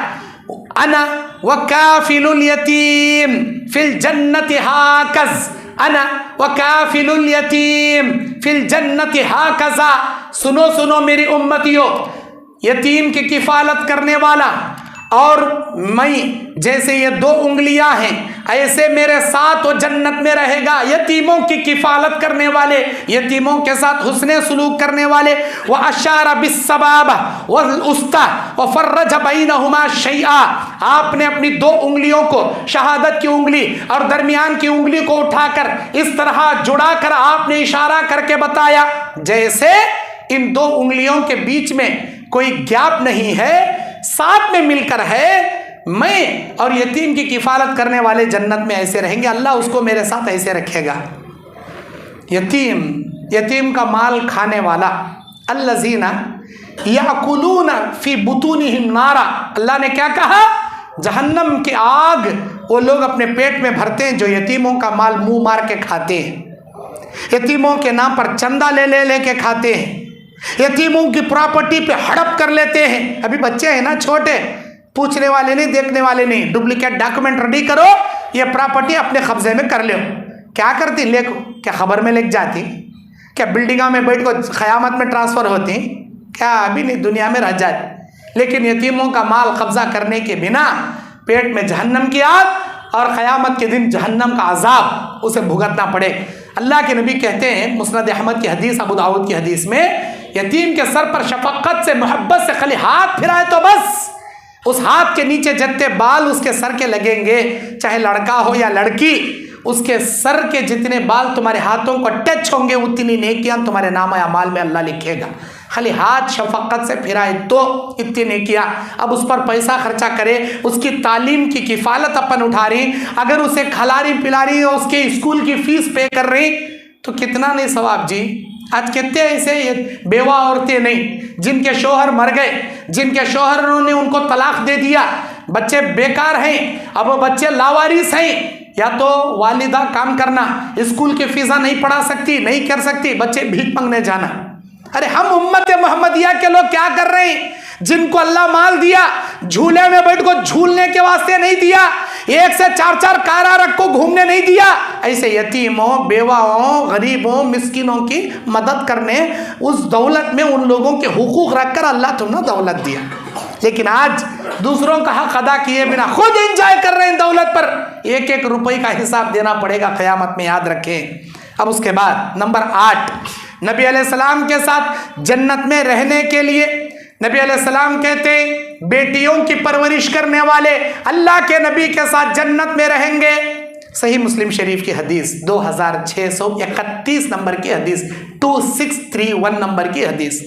अना व काफिलुल यतीम फिल जन्नति हाकज़, अना व काफिलुल यतीम फिल जन्नति हाकज़ा। सुनो सुनो मेरी उम्मतियों, यतीम की किफ़ालत करने वाला और मैं जैसे ये 2 उंगलियां हैं ऐसे मेरे साथ वो जन्नत में रहेगा। यतीमों की किफ़ालत करने वाले, यतीमों के साथ हुस्ने सलूक करने वाले। व अशारा बिस्सबाबा वल उस्ता व फर्रज बैनहुमा शैआ, आपने अपनी 2 उंगलियों को, शहादत की उंगली और दरमियान की उंगली को उठाकर इस तरह जुड़ाकर आपने इशारा करके बताया जैसे इन 2 उंगलियों के बीच में कोई गैप नहीं है, साथ में मिलकर है। मैं और यतीम की किफ़ालत करने वाले जन्नत में ऐसे रहेंगे, अल्लाह उसको मेरे साथ ऐसे रखेगा। यतीम का माल खाने वाला, अल्लज़ीना याकुलूना फी बुतूनिहिम नारा, अल्लाह ने क्या कहा, जहन्नम की आग वो लोग अपने पेट में भरते हैं जो यतीमों का माल मुंह मार के खाते हैं, यतीमों के नाम पर चंदा ले के खाते हैं, यतीमों की प्रॉपर्टी पे हड़प कर लेते हैं। अभी बच्चे हैं ना छोटे, पूछने वाले नहीं, देखने वाले नहीं, डुप्लीकेट डॉक्यूमेंट रेडी करो, ये प्रॉपर्टी अपने कब्जे में कर लो। क्या करती, लेको क्या खबर में लेके जाती, क्या बिल्डिंगा में बैठ को क़यामत में ट्रांसफ़र होती, क्या अभी नहीं दुनिया में रह जाती। लेकिन यतीमों का माल कब्जा करने के बिना पेट में जहन्नम की आग और क़यामत के दिन जहन्नम का अजाब उसे भुगतना पड़े। अल्लाह के नबी कहते हैं, मुस्नद अहमद की हदीस, अबू दाऊद की हदीस में, यतीम के सर पर शफ़क़त से मोहब्बत से खाली हाथ फिराए तो बस उस हाथ के नीचे जितने बाल उसके सर के लगेंगे, चाहे लड़का हो या लड़की, उसके सर के जितने बाल तुम्हारे हाथों को टच होंगे उतनी नेकियां तुम्हारे नाम अमाल में अल्लाह लिखेगा। खाली हाथ शफकत से फिराए तो इतनी नहीं किया, अब उस पर पैसा खर्चा करे, उसकी तालीम की किफ़ालत अपन उठा रही, अगर उसे खिला पिला रही, उसके स्कूल की फीस पे कर रही, तो कितना नहीं सवाब जी। आज कितने ऐसे बेवा औरतें नहीं जिनके शोहर मर गए, जिनके शोहरों ने उनको तलाक दे दिया, बच्चे बेकार हैं, अब वो बच्चे लावारिस हैं, या तो वालिदा काम करना, स्कूल की फीसा नहीं पढ़ा सकती, नहीं कर सकती, बच्चे भीख मांगने जाना। अरे हम उम्मत मोहम्मदिया के लोग क्या कर रहे हैं? जिनको अल्लाह माल दिया, झूले में बैठ को झूलने के वास्ते नहीं दिया, 1 से 4 कारा रख को घूमने नहीं दिया, ऐसे यतीमों, बेवाओं, गरीबों, मिस्किनों की मदद करने, उस दौलत में उन लोगों के हुकूक रखकर अल्लाह तुमने दौलत दिया। लेकिन आज दूसरों का हक अदा किए बिना खुद एंजॉय कर रहे हैं दौलत पर, 1-1 रुपए का हिसाब देना पड़ेगा क़यामत में, याद रखें। अब उसके बाद नंबर 8, नबी अलैहिस्सलाम के साथ जन्नत में रहने के लिए नबी अलैहिस्सलाम कहते हैं बेटियों की परवरिश करने वाले अल्लाह के नबी के साथ जन्नत में रहेंगे। सही मुस्लिम शरीफ की हदीस 2631 नंबर की हदीस, 2631 नंबर की हदीस।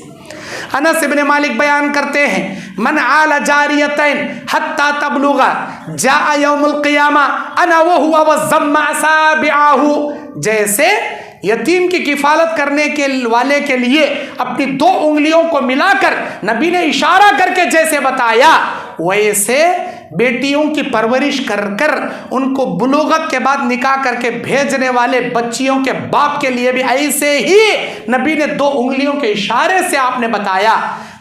अनस इब्न मालिक बयान करते हैं मन आला जारियतैन हत्ता तबलुगा जा यौमुल क़ियामा अना व हुवा व ज़म्मा असाबिअहु। जैसे यतीम की किफ़ालत करने के वाले के लिए अपनी 2 उंगलियों को मिलाकर नबी ने इशारा करके जैसे बताया, वैसे बेटियों की परवरिश कर कर उनको बुलूगत के बाद निकाह करके भेजने वाले बच्चियों के बाप के लिए भी ऐसे ही नबी ने 2 उंगलियों के इशारे से आपने बताया,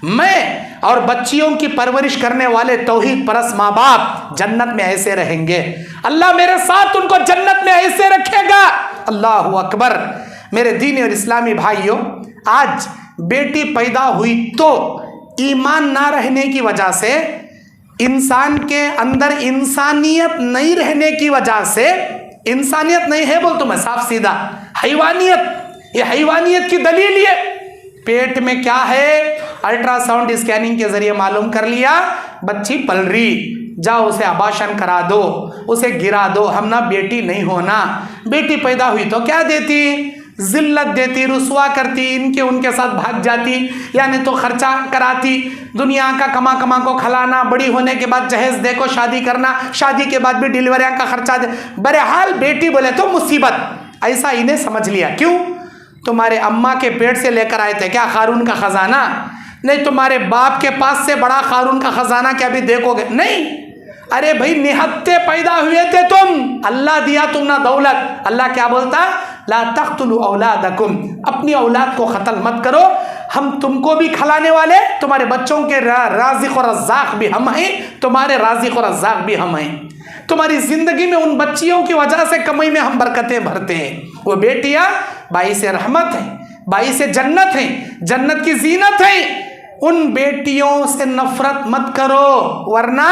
मैं और बच्चियों की परवरिश करने वाले तौहीद परस्त माँ बाप जन्नत में ऐसे रहेंगे, अल्लाह मेरे साथ उनको जन्नत में ऐसे रखेगा। अल्लाहु अकबर। मेरे दीनी और इस्लामी भाइयों, आज बेटी पैदा हुई तो ईमान ना रहने की वजह से, इंसान के अंदर इंसानियत नहीं रहने की वजह से, इंसानियत नहीं है बोल तो मैं साफ सीधा हैवानियत, ये हैवानियत की दलील ये पेट में क्या है, अल्ट्रासाउंड स्कैनिंग के जरिए मालूम कर लिया बच्ची पल रही, जाओ उसे अबाशन करा दो, उसे गिरा दो, हम ना बेटी नहीं होना। बेटी पैदा हुई तो क्या देती, जिल्लत देती, रुसवा करती, इनके उनके साथ भाग जाती, यानी तो खर्चा कराती, दुनिया का कमा कमा को खिलाना, बड़ी होने के बाद जहेज दे को शादी करना, शादी के बाद भी डिलीवरियाँ का खर्चा दे। बहरहाल बेटी बोले तो मुसीबत, ऐसा इन्हें समझ लिया। क्यों? तुम्हारे अम्मा के पेट से लेकर आए थे क्या कारून का खजाना? नहीं। तुम्हारे बाप के पास से बड़ा कारून का खजाना क्या अभी देखोगे? नहीं। अरे भाई निहत्ते पैदा हुए थे तुम, अल्लाह दिया तुम ना दौलत। अल्लाह क्या बोलता, ला तख्तुलु औलादकुम, अपनी औलाद को कत्ल मत करो, हम तुमको भी खिलाने वाले, तुम्हारे बच्चों के राज़िक़ और रज़्ज़ाक़ भी हम हैं, तुम्हारे राज़िक़ और रज़्ज़ाक़ भी हम हैं। तुम्हारी जिंदगी में उन बच्चियों की वजह से कमाई में हम बरकतें भरते हैं। वो बेटियां बाइस रहमत हैं, बाइस जन्नत हैं, जन्नत की जीनत हैं। उन बेटियों से नफरत मत करो, वरना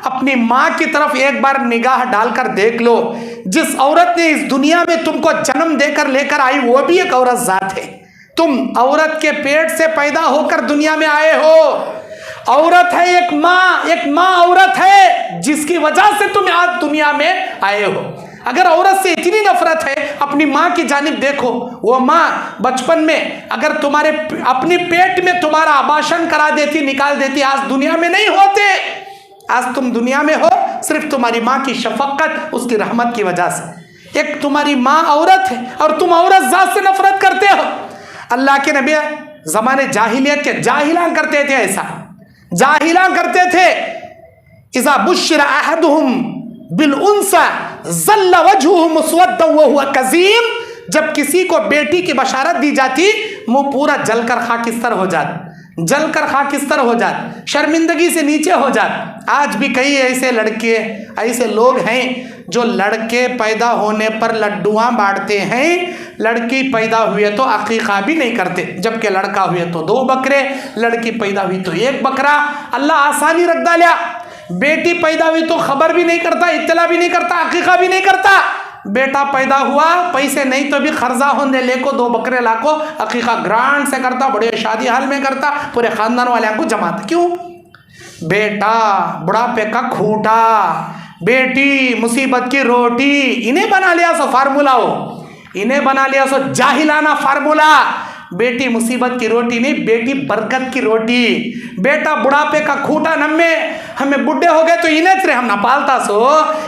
अपनी माँ की तरफ एक बार निगाह डालकर देख लो। जिस औरत ने इस दुनिया में तुमको जन्म देकर लेकर आई वो भी एक औरत जात है। तुम औरत के पेट से पैदा होकर दुनिया में आए हो। औरत है एक माँ औरत है जिसकी वजह से तुम आज दुनिया में आए हो। अगर औरत से इतनी नफरत है अपनी माँ की जानिब देखो, वो माँ बचपन में अगर तुम्हारे अपनी पेट में तुम्हारा आबाशन करा देती, निकाल देती, आज दुनिया में नहीं होते। आज तुम दुनिया में हो सिर्फ तुम्हारी माँ की शफकत, उसकी रहमत की वजह से। एक तुम्हारी माँ औरत है और तुम औरत जात से नफरत करते हो। अल्लाह के नबी जमाने जाहिलियत के जाहिला करते थे, ऐसा जाहिला करते थे। इज़ा बुश्शिरा अहदुहुम बिल उन्सा ज़ल्ला वजहुहु मुस्वद्दन व हुवा कज़ीम, जब किसी को बेटी की बशारत दी जाती मुंह पूरा जलकर खाकिस्तर हो जाता, जलकर खाकिस्तर हो जाता, शर्मिंदगी से नीचे हो जाता। आज भी कई ऐसे लड़के, ऐसे लोग हैं जो लड़के पैदा होने पर लड्डुआं बांटते हैं, लड़की पैदा हुई तो अकीक़ा भी नहीं करते, जबकि लड़का हुए तो 2 बकरे, लड़की पैदा हुई तो 1 बकरा। अल्लाह आसानी रख डालिया। बेटी पैदा हुई तो खबर भी नहीं करता, इत्तला भी नहीं करता, अकीक़ा भी नहीं करता। बेटा पैदा हुआ, पैसे नहीं तो भी खर्जा होने लेको 2 बकरे लाको, अकीक़ा ग्रांड से करता, बड़े शादी हाल में करता, पूरे ख़ानदान वाले को जमाता। क्यों? बेटा बुढ़ापे का खूंटा, बेटी मुसीबत की रोटी, इन्हें बना लिया सो फार्मूला हो, इन्हें बना लिया सो जाहिलाना फार्मूला। बेटी मुसीबत की रोटी नहीं, बेटी बरकत की रोटी। बेटा बुढ़ापे का खूटा नम्मे, हमें बुढ़े हो गए तो इनेच रे हम ना पालता सो,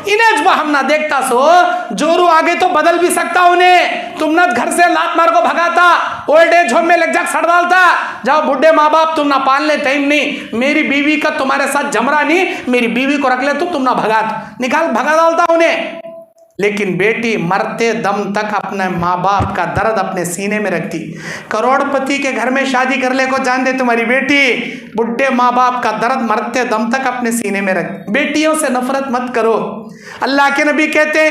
इनेच बा हम ना देखता सो, जोरू आगे तो बदल भी सकता उन्हें, तुम ना घर से लात मार को भगाता, ओल्ड एज होम में लग जा सड़ डालता, जाओ बुढ़े माँ बाप तुम ना पालने टाइम नहीं, मेरी बीवी का तुम्हारे साथ जमरा नहीं, मेरी बीवी को रख ले तो तुम ना भगा डालता उन्हें। लेकिन बेटी मरते दम तक अपने माँ बाप का दर्द अपने सीने में रखती। करोड़पति के घर में शादी कर ले को जान दे तुम्हारी बेटी, बुढ़े माँ बाप का दर्द मरते दम तक अपने सीने में रख। बेटियों से नफरत मत करो। अल्लाह के नबी कहते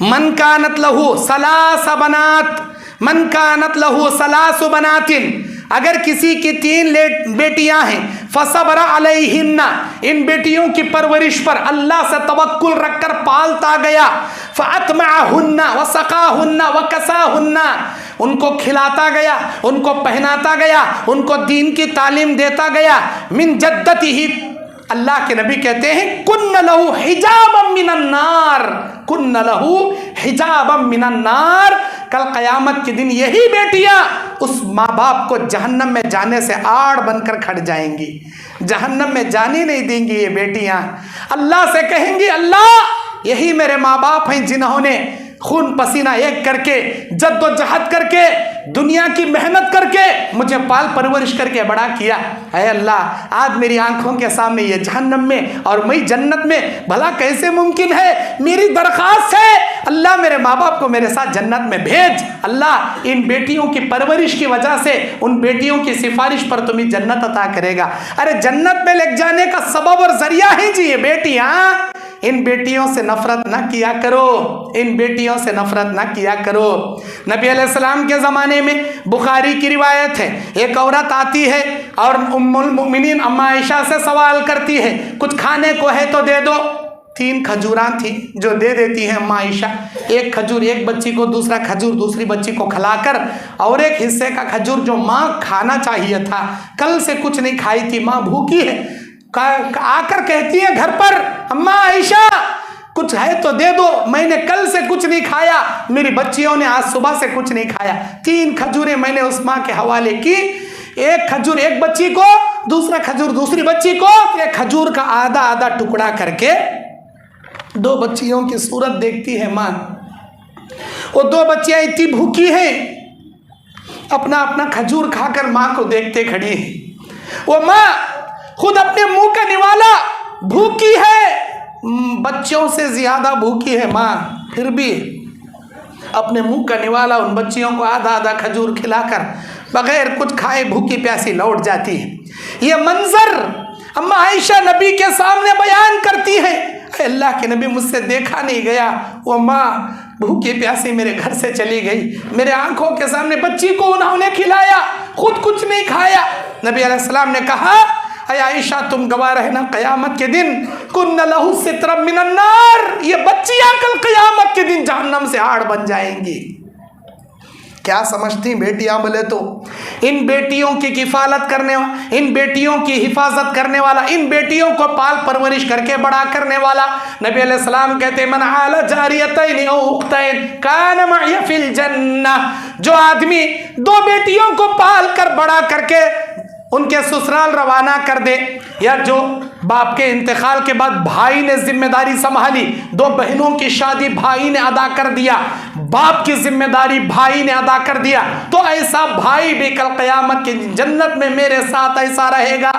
मन कानत लहू सलास बनात, मन कानत लहू सलासु बनातिन, अगर किसी की 3 बेटियां हैं, फसबरा अलैहिन्ना, इन बेटियों की परवरिश पर अल्लाह से तवक्कुल रखकर पालता गया, फअतमअहुन्ना वसकाहुन्ना वकसाहुन्ना, उनको खिलाता गया, उनको पहनाता गया, उनको दीन की तालीम देता गया, मिन जद्दतिही, अल्लाह के नबी कहते हैं कुन्न लहू हिजाबम मिनन नार, कुन्न लहू हिजाबम मिनन नार, कल क़यामत के दिन यही बेटियां उस माँ बाप को जहन्नम में जाने से आड़ बनकर खड़ जाएंगी, जहन्नम में जाने नहीं देंगी ये बेटियां। अल्लाह से कहेंगी अल्लाह यही मेरे माँ बाप हैं जिन्होंने खून पसीना एक करके जद्दोजहद करके दुनिया की मेहनत करके मुझे पाल परवरिश करके बड़ा किया है। अल्लाह आज मेरी आंखों के सामने ये जहन्नम में और मैं जन्नत में, भला कैसे मुमकिन है? मेरी दरख्वास्त है अल्लाह मेरे माँ बाप को मेरे साथ जन्नत में भेज। अल्लाह इन बेटियों की परवरिश की वजह से उन बेटियों की सिफारिश पर तुम्हें जन्नत अता करेगा। अरे जन्नत में ले जाने का सबब और जरिया है जी ये बेटियां। इन बेटियों से नफरत ना किया करो, इन बेटियों से नफरत ना किया करो। नबी अलैहिस्सलाम के ज़माने में बुखारी की रिवायत है, एक औरत आती है और उम्मुल मोमिनीन अम्मा आयशा से सवाल करती है कुछ खाने को है तो दे दो। 3 खजूरां थी जो दे देती है अम्मा आयशा, एक खजूर एक बच्ची को, दूसरा खजूर दूसरी बच्ची को खिलाकर, और एक हिस्से का खजूर जो माँ खाना चाहिए था, कल से कुछ नहीं खाई थी, माँ भूखी है, आकर कहती है घर पर अम्मा आयशा कुछ है तो दे दो, मैंने कल से कुछ नहीं खाया, मेरी बच्चियों ने आज सुबह से कुछ नहीं खाया। 3 खजूरें मैंने उस माँ के हवाले की, एक खजूर एक बच्ची को, दूसरा खजूर दूसरी बच्ची को, एक खजूर का आधा आधा टुकड़ा करके 2 बच्चियों की सूरत देखती है माँ। वो 2 बच्चियां इतनी भूखी हैं, अपना अपना खजूर खाकर माँ को देखते खड़ी है। वो माँ खुद अपने मुंह का निवाला भूखी है, बच्चों से ज्यादा भूखी है माँ, फिर भी अपने मुंह का निवाला उन बच्चियों को आधा आधा खजूर खिलाकर बगैर कुछ खाए भूखी प्यासी लौट जाती है। ये मंजर अम्मा आयशा नबी के सामने बयान करती है, अल्लाह के नबी मुझसे देखा नहीं गया, वो माँ भूखी प्यासी मेरे घर से चली गई, मेरे आंखों के सामने बच्ची को उन्होंने खिलाया, खुद कुछ नहीं खाया। नबी अलैहिस्सलाम ने कहा आयशा तुम गवाह रहना क़यामत के दिन कुन्न लहू सित्रम मिनन नार, ये बच्चियां कल क़यामत के दिन जहन्नम से आड़ बन जाएंगी। क्या समझती बेटियां बोले तो इन बेटियों की किफालत करने, इन बेटियों की हिफाजत करने वाला, इन बेटियों को पाल परवरिश करके बड़ा करने वाला, नबी अलैहिस्सलाम कहते मन आला जारियतैन औ उख्तैन कान मअय फिल जन्नह, जो आदमी 2 बेटियों को पाल कर बड़ा करके उनके ससुराल रवाना कर दे, या जो बाप के इंतकाल के बाद भाई ने जिम्मेदारी संभाली, 2 बहनों की शादी भाई ने अदा कर दिया, बाप की जिम्मेदारी भाई ने अदा कर दिया, तो ऐसा भाई भी कल क़यामत की जन्नत में मेरे साथ ऐसा रहेगा।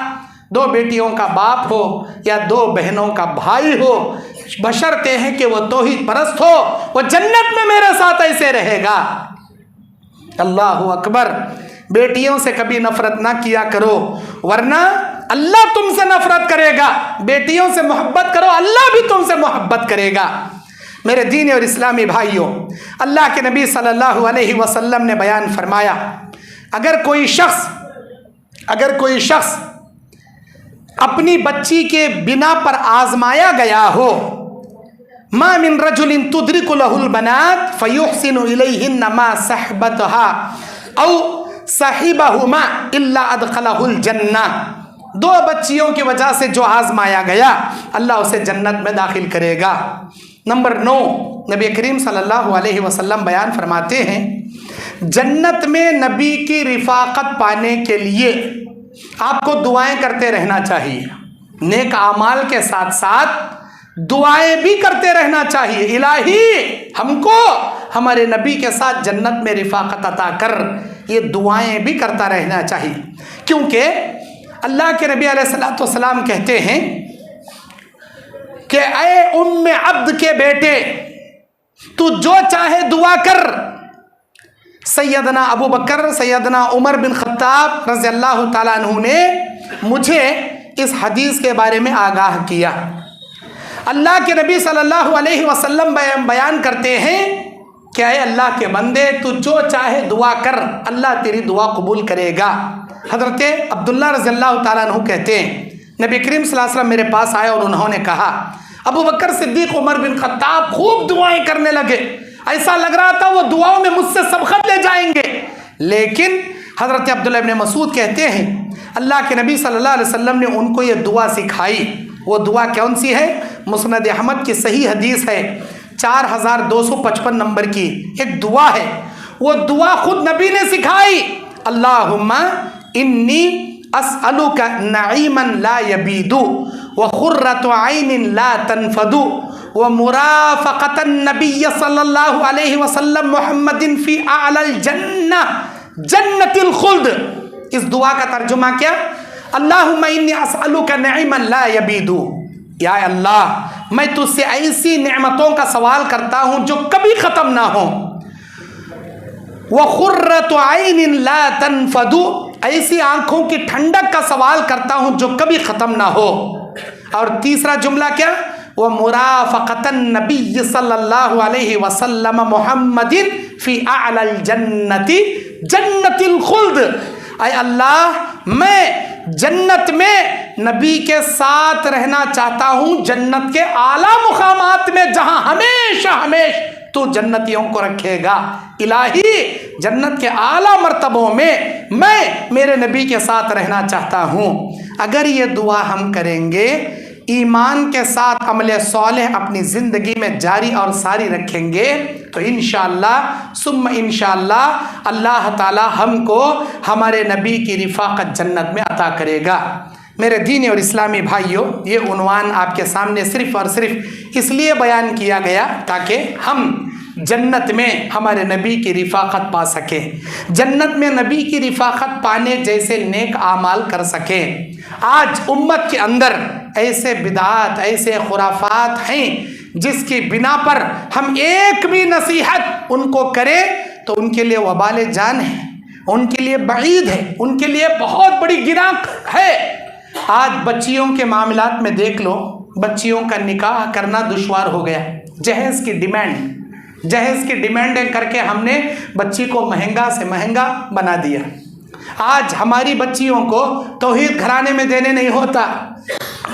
2 बेटियों का बाप हो या 2 बहनों का भाई हो, बशर्ते हैं कि वो तौहीद परस्त हो, वो जन्नत में मेरे साथ ऐसे रहेगा। अल्लाहु अकबर। बेटियों से कभी नफरत ना किया करो, वरना अल्लाह तुमसे नफरत करेगा। बेटियों से मोहब्बत करो, अल्लाह भी तुमसे मोहब्बत करेगा। मेरे दीनी और इस्लामी भाइयों, अल्लाह के नबी सल्लल्लाहु अलैहि वसल्लम ने बयान फरमाया, अगर कोई शख्स अपनी बच्ची के बिना पर आजमाया गया हो, मा मिन रजुलिन तुदरिकु लहुल बनात फयुहसिनु इलैहिन्ना मा सहबतहा औ साहिबहुमा इल्ला अदखलहुल जन्ना, 2 बच्चियों की वजह से जो आजमाया गया अल्लाह उसे जन्नत में दाखिल करेगा। नंबर 9, नबी करीम सल्लल्लाहु अलैहि वसल्लम बयान फरमाते हैं जन्नत में नबी की रिफाकत पाने के लिए आपको दुआएं करते रहना चाहिए, नेक आमाल के साथ साथ दुआएं भी करते रहना चाहिए। इलाही हमको हमारे नबी के साथ जन्नत में रिफाकत अता कर, ये दुआएं भी करता रहना चाहिए। क्योंकि अल्लाह के नबी अलैहिस्सलातु वस्सलाम कहते हैं कि ऐ उम्मे अब्द के बेटे, तू जो चाहे दुआ कर। सैयदना अबू बकर, सैयदना उमर बिन खत्ताब रज़ी अल्लाह ताला अन्हु ने मुझे इस हदीस के बारे में आगाह किया। अल्लाह के नबी सल्लल्लाहु अलैहि वसल्लम बयान करते हैं कि ऐ अल्लाह के बंदे, तू जो चाहे दुआ कर, अल्लाह तेरी दुआ कबूल करेगा। हज़रत अब्दुल्ला रज़ी अल्लाह ताला अन्हु कहते हैं, नबी करीम सल्लल्लाहु अलैहि वसल्लम मेरे पास आए और उन्होंने कहा, अबू बकर सिद्दीक उमर बिन खत्ताब खूब दुआएं करने लगे, ऐसा लग रहा था वो दुआओं में मुझसे सबकत ले जाएंगे। लेकिन हज़रत अब्दुल्ला इब्न मसूद कहते हैं अल्लाह के नबी सल्लल्लाहु अलैहि वसल्लम ने उनको ये दुआ सिखाई। वो दुआ कौन सी है? मुस्नद अहमद की सही हदीस है, 4255 नंबर की एक दुआ है। वो दुआ खुद नबी ने सिखाई, अल्लाहुम्मा इन्नी अस्अलुका नईमन ला यबीदु व खुर्रतु ऐनिन ला तनफदु व मुराफक़तन नबिय्य सल्लल्लाहु अलैहि वसल्लम मुहम्मदिन फी अअलल जन्नह जन्नतिल खुल्द। इस दुआ का तर्जुमा क्या? अल्लाहुम्मा इन्नी अस्अलुका नईमन ला यबीदु, या अल्लाह मैं तुझसे ऐसी नेमतों का सवाल करता हूँ जो कभी ख़त्म ना हो, व खुर्रतु ऐनिन ला तनफदु, ऐसी आंखों की ठंडक का सवाल करता हूँ जो कभी ख़त्म ना हो। और तीसरा जुमला क्या? व मुराफ़क़तन नबी सल्लल्लाहु अलैहि वसल्लम मुहम्मदिन फ़ी अअलल जन्नति जन्नतिल खुल्द। ऐ अल्लाह मैं जन्नत में नबी के साथ रहना चाहता हूँ, जन्नत के आला मुकामात में जहाँ हमेशा हमेशा तो जन्नतियों को रखेगा। इलाही जन्नत के आला मर्तबों में मैं मेरे नबी के साथ रहना चाहता हूँ। अगर ये दुआ हम करेंगे, ईमान के साथ अमल सालेह अपनी ज़िंदगी में जारी और सारी रखेंगे, तो इंशाअल्लाह सुम्मा इंशाअल्लाह अल्लाह ताला हमको हमारे नबी की रिफ़ाक़त जन्नत में अता करेगा। मेरे दीनी और इस्लामी भाइयों, ये उन्वान आपके सामने सिर्फ़ और सिर्फ इसलिए बयान किया गया ताकि हम जन्नत में हमारे नबी की रिफ़ाक़त पा सकें, जन्नत में नबी की रिफ़ाक़त पाने जैसे नेक आमाल कर सकें। आज उम्मत के अंदर ऐसे बिदात, ऐसे खुराफात हैं जिसकी बिना पर हम एक भी नसीहत उनको करें तो उनके लिए वबाल जान है, उनके लिए बईद है, उनके लिए बहुत बड़ी गिराक है। आज बच्चियों के मामलात में देख लो, बच्चियों का निकाह करना दुश्वार हो गया। जहेज़ की डिमांडें करके हमने बच्ची को महंगा से महंगा बना दिया। आज हमारी बच्चियों को तौहीद घराने में देने नहीं होता,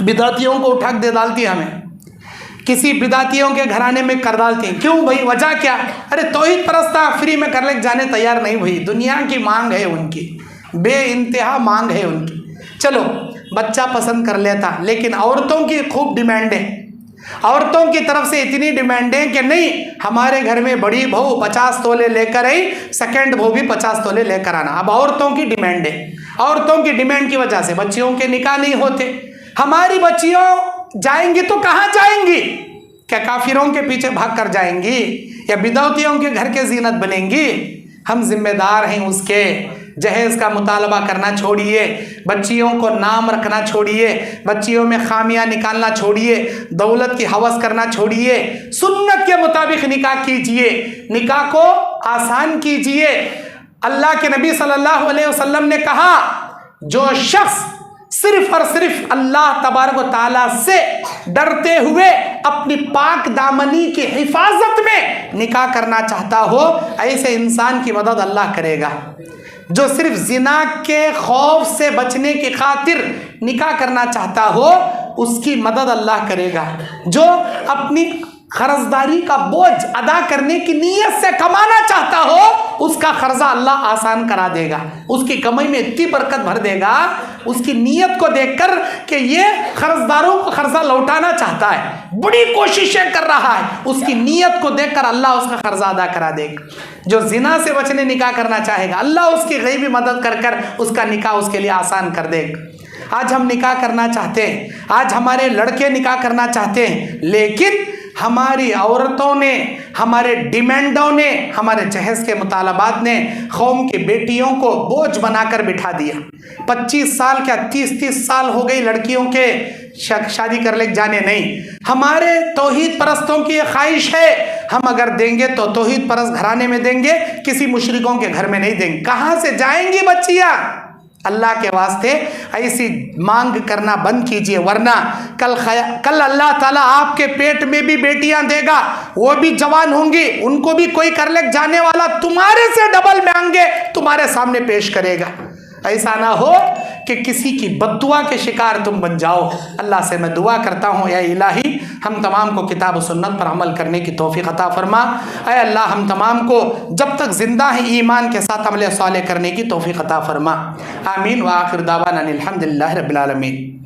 बिदातियों को उठा दे डालती हमें, किसी बिदातियों के घराने में कर डालती। क्यों भाई, वजह क्या? अरे तौहीद परस्ता फ्री में कर ले जाने तैयार नहीं भाई, दुनिया की मांग है उनकी, बे इंतहा मांग है उनकी। चलो बच्चा पसंद कर लेता, लेकिन औरतों की खूब डिमांड है। औरतों की तरफ से इतनी डिमांड है कि नहीं, हमारे घर में बड़ी बहू 50 तोले लेकर आई, सेकंड बहू भी 50 तोले लेकर आना। अब औरतों की डिमांड है, औरतों की डिमांड की वजह से बच्चियों के निकाह नहीं होते। हमारी बच्चियों जाएंगी तो कहाँ जाएंगी? क्या काफिरों के पीछे भाग कर जाएंगी या बिदौतियों के घर के जीनत बनेंगी? हम जिम्मेदार हैं उसके। जहेज़ का मुतालबा करना छोड़िए, बच्चियों को नाम रखना छोड़िए, बच्चियों में खामियां निकालना छोड़िए, दौलत की हवस करना छोड़िए, सुन्नत के मुताबिक निकाह कीजिए, निकाह को आसान कीजिए। अल्लाह के नबी सल्लल्लाहु अलैहि वसल्लम ने कहा, जो शख्स सिर्फ और सिर्फ अल्लाह तबारक व तआला से डरते हुए अपनी पाक दामनी की हिफाजत में निकाह करना चाहता हो, ऐसे इंसान की मदद अल्लाह करेगा। जो सिर्फ जिना के खौफ से बचने की खातिर निकाह करना चाहता हो, उसकी मदद अल्लाह करेगा। जो अपनी कर्जदारी का बोझ अदा करने की नीयत से कमाना चाहता हो, اس کا قرضہ اللہ آسان کرا دے گا، اس کی کمائی میں اتنی برکت بھر دے گا، اس کی نیت کو دیکھ کر کہ یہ قرضداروں کو قرضہ لوٹانا چاہتا ہے، بڑی کوششیں کر رہا ہے، اس کی نیت کو دیکھ کر اللہ اس کا قرضہ ادا کرا دے گا۔ جو زنا سے بچنے نکاح کرنا چاہے گا، اللہ اس کی غیبی مدد کر کر اس کا نکاح اس کے لیے آسان کر دے گا۔ آج ہم نکاح کرنا چاہتے ہیں، آج ہمارے لڑکے نکاح کرنا چاہتے ہیں، لیکن ہماری عورتوں نے، ہمارے ڈیمانڈوں نے، ہمارے جہیز کے مطالبات نے قوم کی بیٹیوں کو بوجھ بنا کر بٹھا دیا۔ 25 سال کیا 30 سال ہو گئی لڑکیوں کے شادی کر لے جانے نہیں۔ ہمارے توحید پرستوں کی یہ خواہش ہے، ہم اگر دیں گے تو توحید پرست گھرانے میں دیں گے، کسی مشرکوں کے گھر میں نہیں دیں گے۔ کہاں سے جائیں گی بچیاں؟ اللہ کے واسطے ایسی مانگ کرنا بند کیجئے، ورنہ کل اللہ تعالیٰ آپ کے پیٹ میں بھی بیٹیاں دے گا، وہ بھی جوان ہوں گی، ان کو بھی کوئی کر لے جانے والا تمہارے سے ڈبل مانگے تمہارے سامنے پیش کرے گا۔ ایسا نہ ہو کہ کسی کی بد دعا کے شکار تم بن جاؤ۔ اللہ سے میں دعا کرتا ہوں، اے الہی ہم تمام کو کتاب و سنت پر عمل کرنے کی توفیق عطا فرما۔ اے اللہ ہم تمام کو جب تک زندہ ہیں ایمان کے ساتھ عمل صالح کرنے کی توفیق عطا فرما۔ آمین۔ وآخر دعوانا الحمدللہ رب العالمین۔